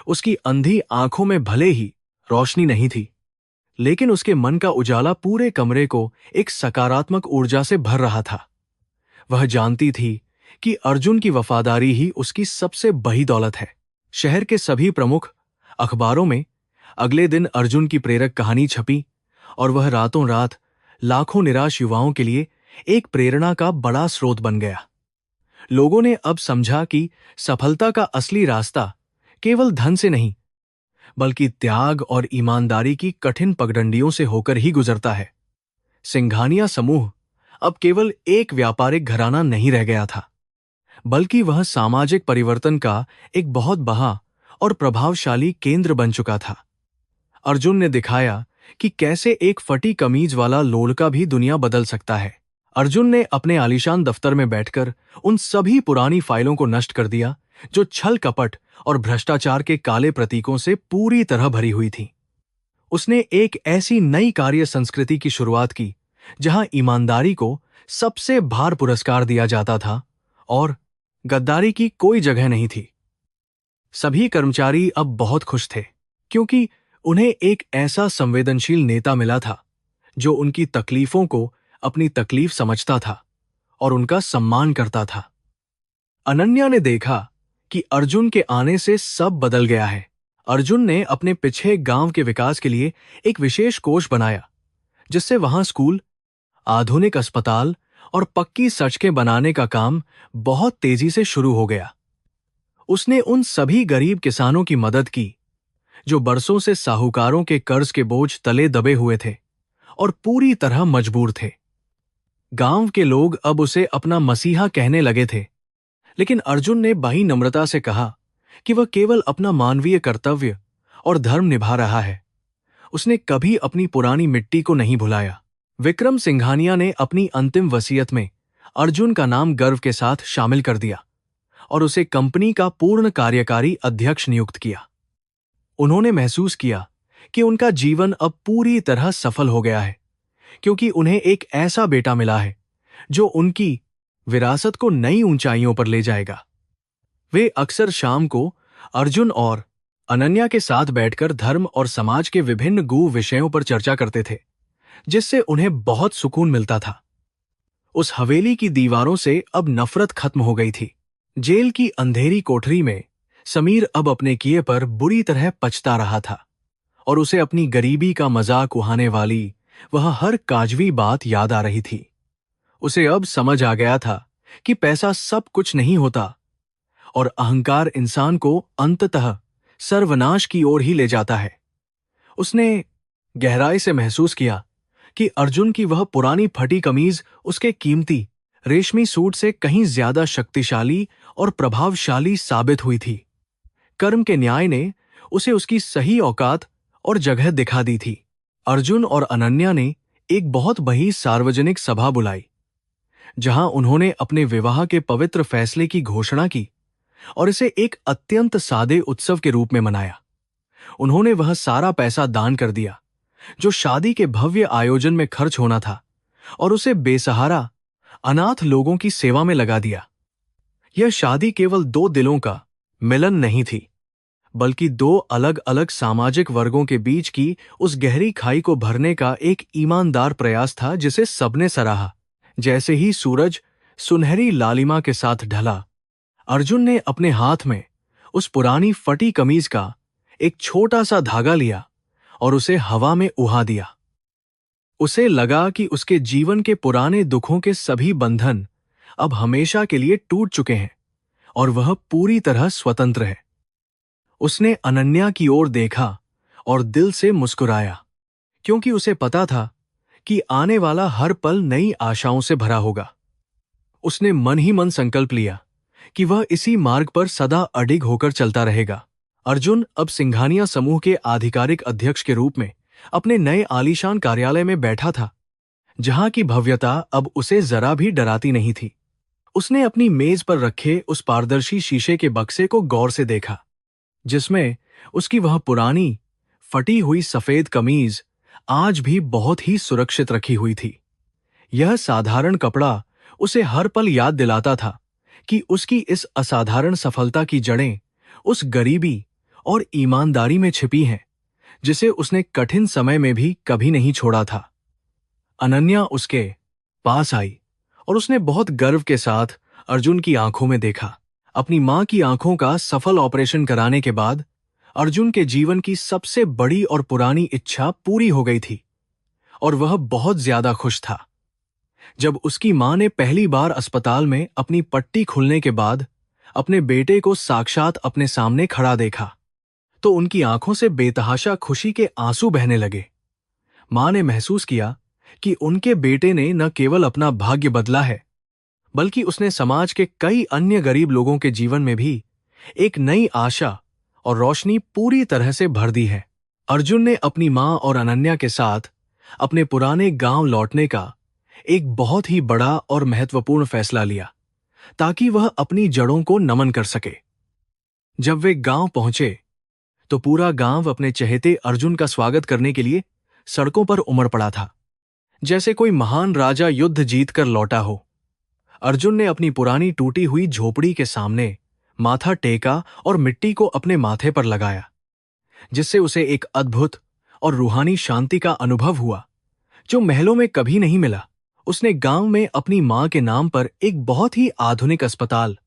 उसकी अंधी आंखों में भले ही रोशनी नहीं थी, लेकिन उसके मन का उजाला पूरे कमरे को एक सकारात्मक ऊर्जा से भर रहा था। वह जानती थी कि अर्जुन की वफादारी ही उसकी सबसे बड़ी दौलत है। शहर के सभी प्रमुख अखबारों में अगले दिन अर्जुन की प्रेरक कहानी छपी और वह रातों रात लाखों निराश युवाओं के लिए एक प्रेरणा का बड़ा स्रोत बन गया। लोगों ने अब समझा कि सफलता का असली रास्ता केवल धन से नहीं, बल्कि त्याग और ईमानदारी की कठिन पगडंडियों से होकर ही गुजरता है। सिंघानिया समूह अब केवल एक व्यापारिक घराना नहीं रह गया था, बल्कि वह सामाजिक परिवर्तन का एक बहुत बड़ा और प्रभावशाली केंद्र बन चुका था। अर्जुन ने दिखाया कि कैसे एक फटी कमीज वाला लोलका भी दुनिया बदल सकता है। अर्जुन ने अपने आलीशान दफ्तर में बैठकर उन सभी पुरानी फाइलों को नष्ट कर दिया जो छल कपट और भ्रष्टाचार के काले प्रतीकों से पूरी तरह भरी हुई थी। उसने एक ऐसी नई कार्य संस्कृति की शुरुआत की जहां ईमानदारी को सबसे भार पुरस्कार दिया जाता था और गद्दारी की कोई जगह नहीं थी। सभी कर्मचारी अब बहुत खुश थे, क्योंकि उन्हें एक ऐसा संवेदनशील नेता मिला था जो उनकी तकलीफों को अपनी तकलीफ समझता था और उनका सम्मान करता था। अनन्या ने देखा कि अर्जुन के आने से सब बदल गया है। अर्जुन ने अपने पिछले गांव के विकास के लिए एक विशेष कोष बनाया, जिससे वहां स्कूल, आधुनिक अस्पताल और पक्की सड़कें बनाने का काम बहुत तेजी से शुरू हो गया। उसने उन सभी गरीब किसानों की मदद की जो बरसों से साहूकारों के कर्ज के बोझ तले दबे हुए थे और पूरी तरह मजबूर थे। गांव के लोग अब उसे अपना मसीहा कहने लगे थे, लेकिन अर्जुन ने बड़ी नम्रता से कहा कि वह केवल अपना मानवीय कर्तव्य और धर्म निभा रहा है। उसने कभी अपनी पुरानी मिट्टी को नहीं भुलाया। विक्रम सिंघानिया ने अपनी अंतिम वसीयत में अर्जुन का नाम गर्व के साथ शामिल कर दिया और उसे कंपनी का पूर्ण कार्यकारी अध्यक्ष नियुक्त किया। उन्होंने महसूस किया कि उनका जीवन अब पूरी तरह सफल हो गया है, क्योंकि उन्हें एक ऐसा बेटा मिला है जो उनकी विरासत को नई ऊंचाइयों पर ले जाएगा। वे अक्सर शाम को अर्जुन और अनन्या के साथ बैठकर धर्म और समाज के विभिन्न गूढ़ विषयों पर चर्चा करते थे, जिससे उन्हें बहुत सुकून मिलता था। उस हवेली की दीवारों से अब नफरत खत्म हो गई थी। जेल की अंधेरी कोठरी में समीर अब अपने किए पर बुरी तरह पछता रहा था और उसे अपनी गरीबी का मजाक उड़ाने वाली वह हर काजवी बात याद आ रही थी। उसे अब समझ आ गया था कि पैसा सब कुछ नहीं होता और अहंकार इंसान को अंततः सर्वनाश की ओर ही ले जाता है। उसने गहराई से महसूस किया कि अर्जुन की वह पुरानी फटी कमीज उसके कीमती रेशमी सूट से कहीं ज्यादा शक्तिशाली और प्रभावशाली साबित हुई थी। कर्म के न्याय ने उसे उसकी सही औकात और जगह दिखा दी थी। अर्जुन और अनन्या ने एक बहुत बड़ी सार्वजनिक सभा बुलाई, जहां उन्होंने अपने विवाह के पवित्र फैसले की घोषणा की और इसे एक अत्यंत सादे उत्सव के रूप में मनाया। उन्होंने वह सारा पैसा दान कर दिया जो शादी के भव्य आयोजन में खर्च होना था और उसे बेसहारा अनाथ लोगों की सेवा में लगा दिया। यह शादी केवल दो दिलों का मिलन नहीं थी, बल्कि दो अलग अलग सामाजिक वर्गों के बीच की उस गहरी खाई को भरने का एक ईमानदार प्रयास था जिसे सबने सराहा। जैसे ही सूरज सुनहरी लालिमा के साथ ढला, अर्जुन ने अपने हाथ में उस पुरानी फटी कमीज का एक छोटा सा धागा लिया और उसे हवा में उड़ा दिया। उसे लगा कि उसके जीवन के पुराने दुखों के सभी बंधन अब हमेशा के लिए टूट चुके हैं और वह पूरी तरह स्वतंत्र है। उसने अनन्या की ओर देखा और दिल से मुस्कुराया, क्योंकि उसे पता था कि आने वाला हर पल नई आशाओं से भरा होगा। उसने मन ही मन संकल्प लिया कि वह इसी मार्ग पर सदा अडिग होकर चलता रहेगा। अर्जुन अब सिंघानिया समूह के आधिकारिक अध्यक्ष के रूप में अपने नए आलीशान कार्यालय में बैठा था, जहां की भव्यता अब उसे जरा भी डराती नहीं थी। उसने अपनी मेज पर रखे उस पारदर्शी शीशे के बक्से को गौर से देखा, जिसमें उसकी वह पुरानी फटी हुई सफेद कमीज आज भी बहुत ही सुरक्षित रखी हुई थी। यह साधारण कपड़ा उसे हर पल याद दिलाता था कि उसकी इस असाधारण सफलता की जड़ें उस गरीबी और ईमानदारी में छिपी हैं, जिसे उसने कठिन समय में भी कभी नहीं छोड़ा था। अनन्या उसके पास आई और उसने बहुत गर्व के साथ अर्जुन की आंखों में देखा। अपनी मां की आंखों का सफल ऑपरेशन कराने के बाद अर्जुन के जीवन की सबसे बड़ी और पुरानी इच्छा पूरी हो गई थी और वह बहुत ज्यादा खुश था। जब उसकी मां ने पहली बार अस्पताल में अपनी पट्टी खुलने के बाद अपने बेटे को साक्षात अपने सामने खड़ा देखा, तो उनकी आंखों से बेतहाशा खुशी के आंसू बहने लगे। मां ने महसूस किया कि उनके बेटे ने न केवल अपना भाग्य बदला है, बल्कि उसने समाज के कई अन्य गरीब लोगों के जीवन में भी एक नई आशा और रोशनी पूरी तरह से भर दी है। अर्जुन ने अपनी मां और अनन्या के साथ अपने पुराने गांव लौटने का एक बहुत ही बड़ा और महत्वपूर्ण फैसला लिया, ताकि वह अपनी जड़ों को नमन कर सके। जब वे गांव पहुंचे तो पूरा गांव अपने चहेते अर्जुन का स्वागत करने के लिए सड़कों पर उमड़ पड़ा था, जैसे कोई महान राजा युद्ध जीतकर लौटा हो। अर्जुन ने अपनी पुरानी टूटी हुई झोपड़ी के सामने माथा टेका और मिट्टी को अपने माथे पर लगाया, जिससे उसे एक अद्भुत और रूहानी शांति का अनुभव हुआ, जो महलों में कभी नहीं मिला। उसने गांव में अपनी मां के नाम पर एक बहुत ही आधुनिक अस्पताल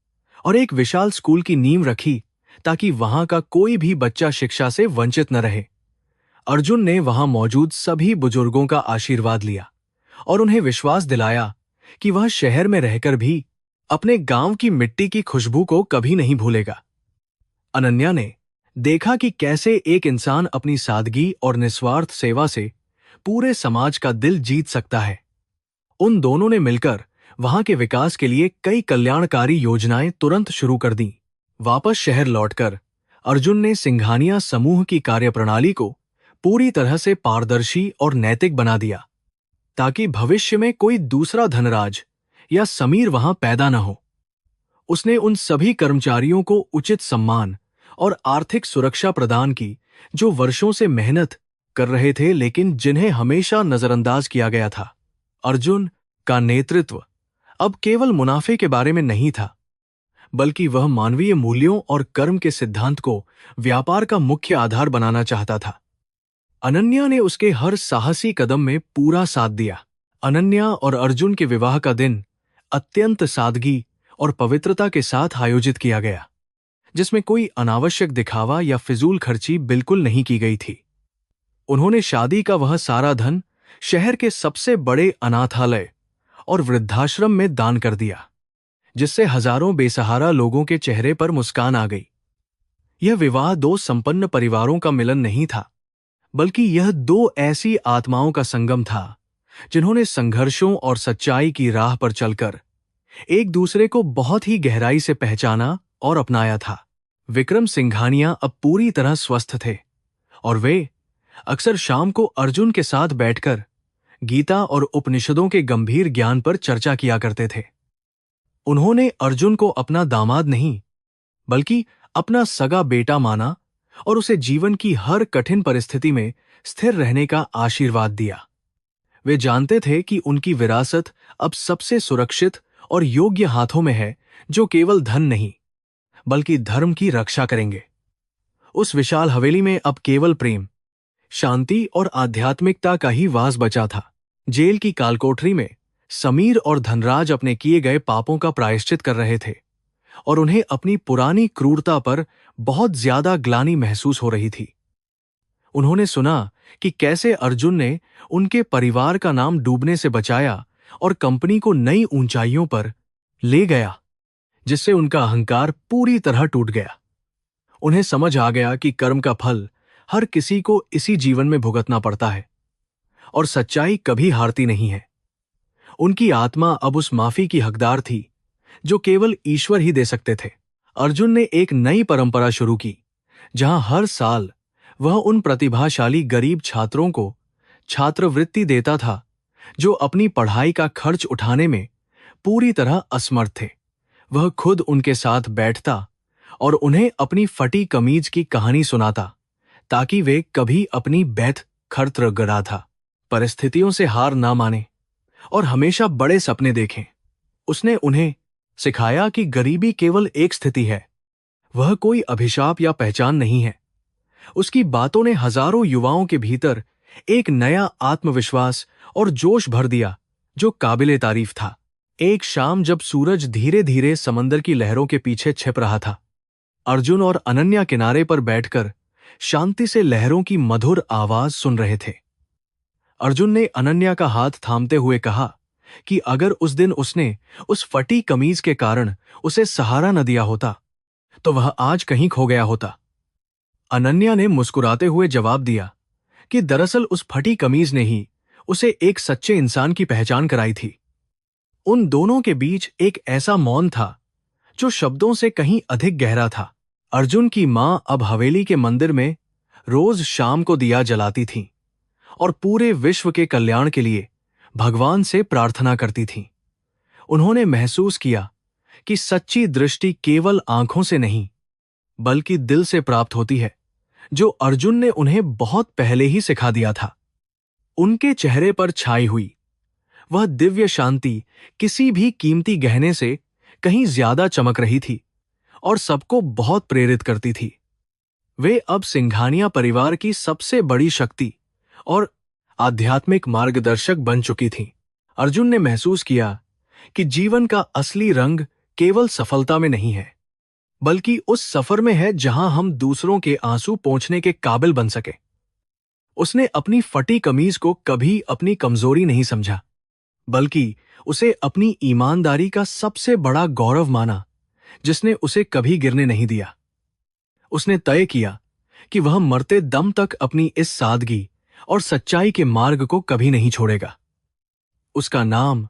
और एक विशाल स्कूल की नींव रखी, ताकि वहां का कोई भी बच्चा शिक्षा से वंचित न रहे। अर्जुन ने वहां मौजूद सभी बुजुर्गों का आशीर्वाद लिया और उन्हें विश्वास दिलाया कि वह शहर में रहकर भी अपने गांव की मिट्टी की खुशबू को कभी नहीं भूलेगा। अनन्या ने देखा कि कैसे एक इंसान अपनी सादगी और निस्वार्थ सेवा से पूरे समाज का दिल जीत सकता है। उन दोनों ने मिलकर वहां के विकास के लिए कई कल्याणकारी योजनाएं तुरंत शुरू कर दी। वापस शहर लौटकर अर्जुन ने सिंघानिया समूह की कार्यप्रणाली को पूरी तरह से पारदर्शी और नैतिक बना दिया, ताकि भविष्य में कोई दूसरा धनराज या समीर वहां पैदा न हो। उसने उन सभी कर्मचारियों को उचित सम्मान और आर्थिक सुरक्षा प्रदान की जो वर्षों से मेहनत कर रहे थे, लेकिन जिन्हें हमेशा नजरअंदाज किया गया था। अर्जुन का नेतृत्व अब केवल मुनाफे के बारे में नहीं था, बल्कि वह मानवीय मूल्यों और कर्म के सिद्धांत को व्यापार का मुख्य आधार बनाना चाहता था। अनन्या ने उसके हर साहसी कदम में पूरा साथ दिया। अनन्या और अर्जुन के विवाह का दिन अत्यंत सादगी और पवित्रता के साथ आयोजित किया गया, जिसमें कोई अनावश्यक दिखावा या फिजूल खर्ची बिल्कुल नहीं की गई थी। उन्होंने शादी का वह सारा धन शहर के सबसे बड़े अनाथालय और वृद्धाश्रम में दान कर दिया, जिससे हजारों बेसहारा लोगों के चेहरे पर मुस्कान आ गई। यह विवाह दो संपन्न परिवारों का मिलन नहीं था, बल्कि यह दो ऐसी आत्माओं का संगम था जिन्होंने संघर्षों और सच्चाई की राह पर चलकर एक दूसरे को बहुत ही गहराई से पहचाना और अपनाया था। विक्रम सिंघानिया अब पूरी तरह स्वस्थ थे और वे अक्सर शाम को अर्जुन के साथ बैठकर गीता और उपनिषदों के गंभीर ज्ञान पर चर्चा किया करते थे। उन्होंने अर्जुन को अपना दामाद नहीं, बल्कि अपना सगा बेटा माना और उसे जीवन की हर कठिन परिस्थिति में स्थिर रहने का आशीर्वाद दिया। वे जानते थे कि उनकी विरासत अब सबसे सुरक्षित और योग्य हाथों में है, जो केवल धन नहीं, बल्कि धर्म की रक्षा करेंगे। उस विशाल हवेली में अब केवल प्रेम, शांति और आध्यात्मिकता का ही वास बचा था। जेल की कालकोठरी में समीर और धनराज अपने किए गए पापों का प्रायश्चित कर रहे थे और उन्हें अपनी पुरानी क्रूरता पर बहुत ज्यादा ग्लानि महसूस हो रही थी। उन्होंने सुना कि कैसे अर्जुन ने उनके परिवार का नाम डूबने से बचाया और कंपनी को नई ऊंचाइयों पर ले गया, जिससे उनका अहंकार पूरी तरह टूट गया। उन्हें समझ आ गया कि कर्म का फल हर किसी को इसी जीवन में भुगतना पड़ता है और सच्चाई कभी हारती नहीं है। उनकी आत्मा अब उस माफी की हकदार थी जो केवल ईश्वर ही दे सकते थे। अर्जुन ने एक नई परंपरा शुरू की, जहां हर साल वह उन प्रतिभाशाली गरीब छात्रों को छात्रवृत्ति देता था जो अपनी पढ़ाई का खर्च उठाने में पूरी तरह असमर्थ थे। वह खुद उनके साथ बैठता और उन्हें अपनी फटी कमीज की कहानी सुनाता, ताकि वे कभी अपनी बैठ खर्च गड़ा था परिस्थितियों से हार ना माने और हमेशा बड़े सपने देखें। उसने उन्हें सिखाया कि गरीबी केवल एक स्थिति है, वह कोई अभिशाप या पहचान नहीं है। उसकी बातों ने हजारों युवाओं के भीतर एक नया आत्मविश्वास और जोश भर दिया जो काबिले तारीफ था। एक शाम जब सूरज धीरे धीरे समंदर की लहरों के पीछे छिप रहा था, अर्जुन और अनन्या किनारे पर बैठकर शांति से लहरों की मधुर आवाज सुन रहे थे। अर्जुन ने अनन्या का हाथ थामते हुए कहा कि अगर उस दिन उसने उस फटी कमीज के कारण उसे सहारा न दिया होता तो वह आज कहीं खो गया होता। अनन्या ने मुस्कुराते हुए जवाब दिया कि दरअसल उस फटी कमीज ने ही उसे एक सच्चे इंसान की पहचान कराई थी। उन दोनों के बीच एक ऐसा मौन था जो शब्दों से कहीं अधिक गहरा था। अर्जुन की मां अब हवेली के मंदिर में रोज शाम को दिया जलाती थीं और पूरे विश्व के कल्याण के लिए भगवान से प्रार्थना करती थीं। उन्होंने महसूस किया कि सच्ची दृष्टि केवल आंखों से नहीं बल्कि दिल से प्राप्त होती है, जो अर्जुन ने उन्हें बहुत पहले ही सिखा दिया था। उनके चेहरे पर छाई हुई वह दिव्य शांति किसी भी कीमती गहने से कहीं ज्यादा चमक रही थी और सबको बहुत प्रेरित करती थी। वे अब सिंघानिया परिवार की सबसे बड़ी शक्ति और आध्यात्मिक मार्गदर्शक बन चुकी थीं। अर्जुन ने महसूस किया कि जीवन का असली रंग केवल सफलता में नहीं है, बल्कि उस सफर में है जहां हम दूसरों के आंसू पोंछने के काबिल बन सके। उसने अपनी फटी कमीज को कभी अपनी कमजोरी नहीं समझा, बल्कि उसे अपनी ईमानदारी का सबसे बड़ा गौरव माना, जिसने उसे कभी गिरने नहीं दिया। उसने तय किया कि वह मरते दम तक अपनी इस सादगी और सच्चाई के मार्ग को कभी नहीं छोड़ेगा। उसका नाम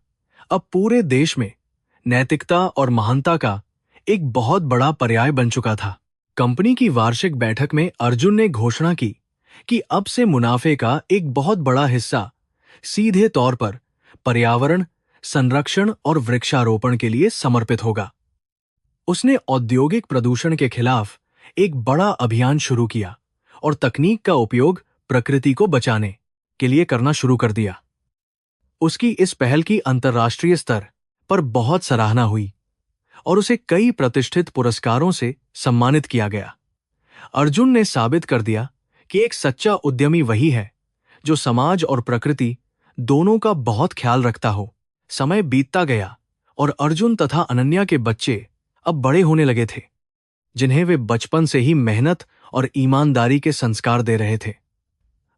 अब पूरे देश में नैतिकता और महानता का एक बहुत बड़ा पर्याय बन चुका था। कंपनी की वार्षिक बैठक में अर्जुन ने घोषणा की कि अब से मुनाफे का एक बहुत बड़ा हिस्सा सीधे तौर पर पर्यावरण संरक्षण और वृक्षारोपण के लिए समर्पित होगा। उसने औद्योगिक प्रदूषण के खिलाफ एक बड़ा अभियान शुरू किया और तकनीक का उपयोग प्रकृति को बचाने के लिए करना शुरू कर दिया। उसकी इस पहल की अंतर्राष्ट्रीय स्तर पर बहुत सराहना हुई और उसे कई प्रतिष्ठित पुरस्कारों से सम्मानित किया गया। अर्जुन ने साबित कर दिया कि एक सच्चा उद्यमी वही है जो समाज और प्रकृति दोनों का बहुत ख्याल रखता हो। समय बीतता गया और अर्जुन तथा अनन्या के बच्चे अब बड़े होने लगे थे, जिन्हें वे बचपन से ही मेहनत और ईमानदारी के संस्कार दे रहे थे।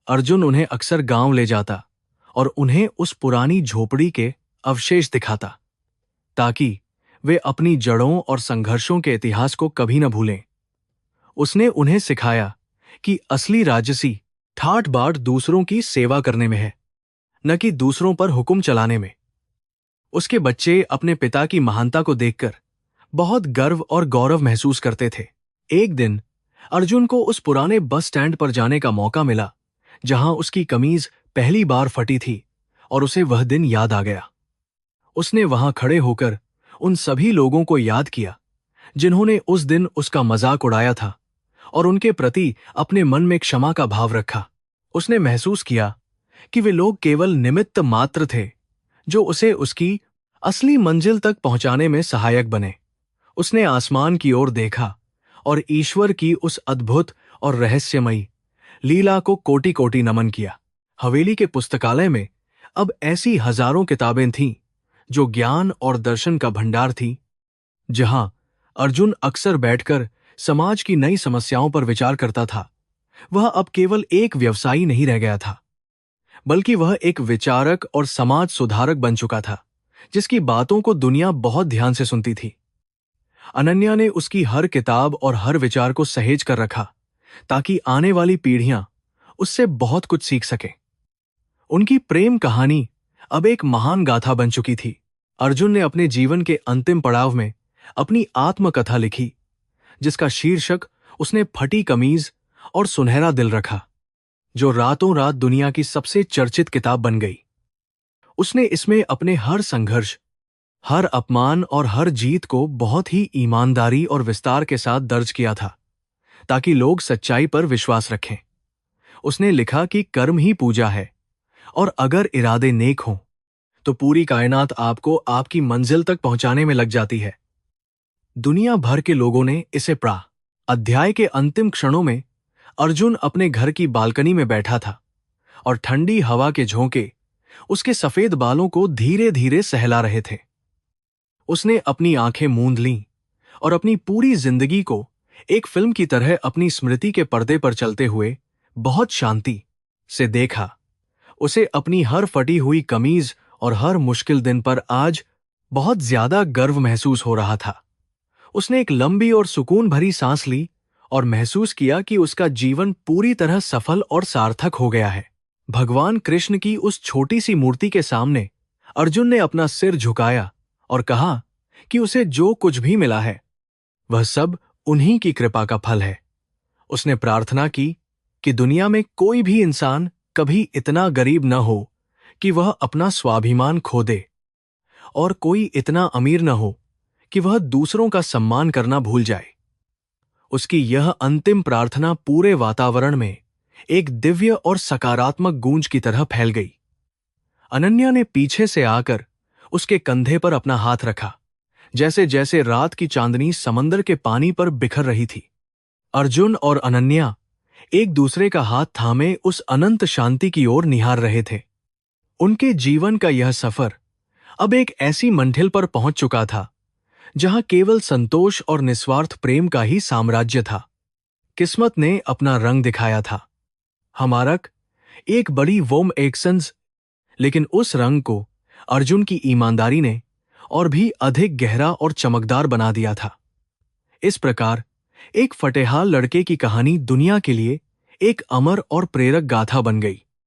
अर्जुन उन्हें अक्सर गांव ले जाता और उन्हें उस पुरानी झोपड़ी के अवशेष दिखाता, ताकि वे अपनी जड़ों और संघर्षों के इतिहास को कभी न भूलें। उसने उन्हें सिखाया कि असली राजसी ठाठ बाट दूसरों की सेवा करने में है, न कि दूसरों पर हुक्म चलाने में। उसके बच्चे अपने पिता की महानता को देखकर बहुत गर्व और गौरव महसूस करते थे। एक दिन अर्जुन को उस पुराने बस स्टैंड पर जाने का मौका मिला जहां उसकी कमीज पहली बार फटी थी और उसे वह दिन याद आ गया। उसने वहां खड़े होकर उन सभी लोगों को याद किया जिन्होंने उस दिन उसका मजाक उड़ाया था और उनके प्रति अपने मन में क्षमा का भाव रखा। उसने महसूस किया कि वे लोग केवल निमित्त मात्र थे जो उसे उसकी असली मंजिल तक पहुंचाने में सहायक बने। उसने आसमान की ओर देखा और ईश्वर की उस अद्भुत और रहस्यमयी लीला को कोटि कोटि नमन किया। हवेली के पुस्तकालय में अब ऐसी हजारों किताबें थीं जो ज्ञान और दर्शन का भंडार थी, जहां अर्जुन अक्सर बैठकर समाज की नई समस्याओं पर विचार करता था, वह अब केवल एक व्यवसायी नहीं रह गया था, बल्कि वह एक विचारक और समाज सुधारक बन चुका था, जिसकी बातों को दुनिया बहुत ध्यान से सुनती थी। अनन्या ने उसकी हर किताब और हर विचार को सहेज कर रखा, ताकि आने वाली पीढ़ियां उससे बहुत कुछ सीख सकें। उनकी प्रेम कहानी अब एक महान गाथा बन चुकी थी। अर्जुन ने अपने जीवन के अंतिम पड़ाव में अपनी आत्मकथा लिखी, जिसका शीर्षक उसने फटी कमीज और सुनहरा दिल रखा, जो रातों रात दुनिया की सबसे चर्चित किताब बन गई। उसने इसमें अपने हर संघर्ष, हर अपमान और हर जीत को बहुत ही ईमानदारी और विस्तार के साथ दर्ज किया था, ताकि लोग सच्चाई पर विश्वास रखें। उसने लिखा कि कर्म ही पूजा है, और अगर इरादे नेक हों तो पूरी कायनात आपको आपकी मंजिल तक पहुंचाने में लग जाती है। दुनिया भर के लोगों ने इसे पढ़ा। अध्याय के अंतिम क्षणों में अर्जुन अपने घर की बालकनी में बैठा था, और ठंडी हवा के झोंके उसके सफेद बालों को धीरे धीरे सहला रहे थे। उसने अपनी आंखें मूंद लीं और अपनी पूरी जिंदगी को एक फिल्म की तरह अपनी स्मृति के पर्दे पर चलते हुए बहुत शांति से देखा। उसे अपनी हर फटी हुई कमीज और हर मुश्किल दिन पर आज बहुत ज्यादा गर्व महसूस हो रहा था। उसने एक लंबी और सुकून भरी सांस ली और महसूस किया कि उसका जीवन पूरी तरह सफल और सार्थक हो गया है। भगवान कृष्ण की उस छोटी सी मूर्ति के सामने अर्जुन ने अपना सिर झुकाया और कहा कि उसे जो कुछ भी मिला है वह सब उन्हीं की कृपा का फल है। उसने प्रार्थना की कि दुनिया में कोई भी इंसान कभी इतना गरीब न हो कि वह अपना स्वाभिमान खो दे, और कोई इतना अमीर न हो कि वह दूसरों का सम्मान करना भूल जाए। उसकी यह अंतिम प्रार्थना पूरे वातावरण में एक दिव्य और सकारात्मक गूंज की तरह फैल गई। अनन्या ने पीछे से आकर उसके कंधे पर अपना हाथ रखा, जैसे जैसे रात की चांदनी समंदर के पानी पर बिखर रही थी। अर्जुन और अनन्या एक दूसरे का हाथ थामे उस अनंत शांति की ओर निहार रहे थे। उनके जीवन का यह सफर अब एक ऐसी मंजिल पर पहुंच चुका था जहां केवल संतोष और निस्वार्थ प्रेम का ही साम्राज्य था। किस्मत ने अपना रंग दिखाया था, हमारक एक बड़ी वोम एक्शंस, लेकिन उस रंग को अर्जुन की ईमानदारी ने और भी अधिक गहरा और चमकदार बना दिया था। इस प्रकार एक फटेहाल लड़के की कहानी दुनिया के लिए एक अमर और प्रेरक गाथा बन गई।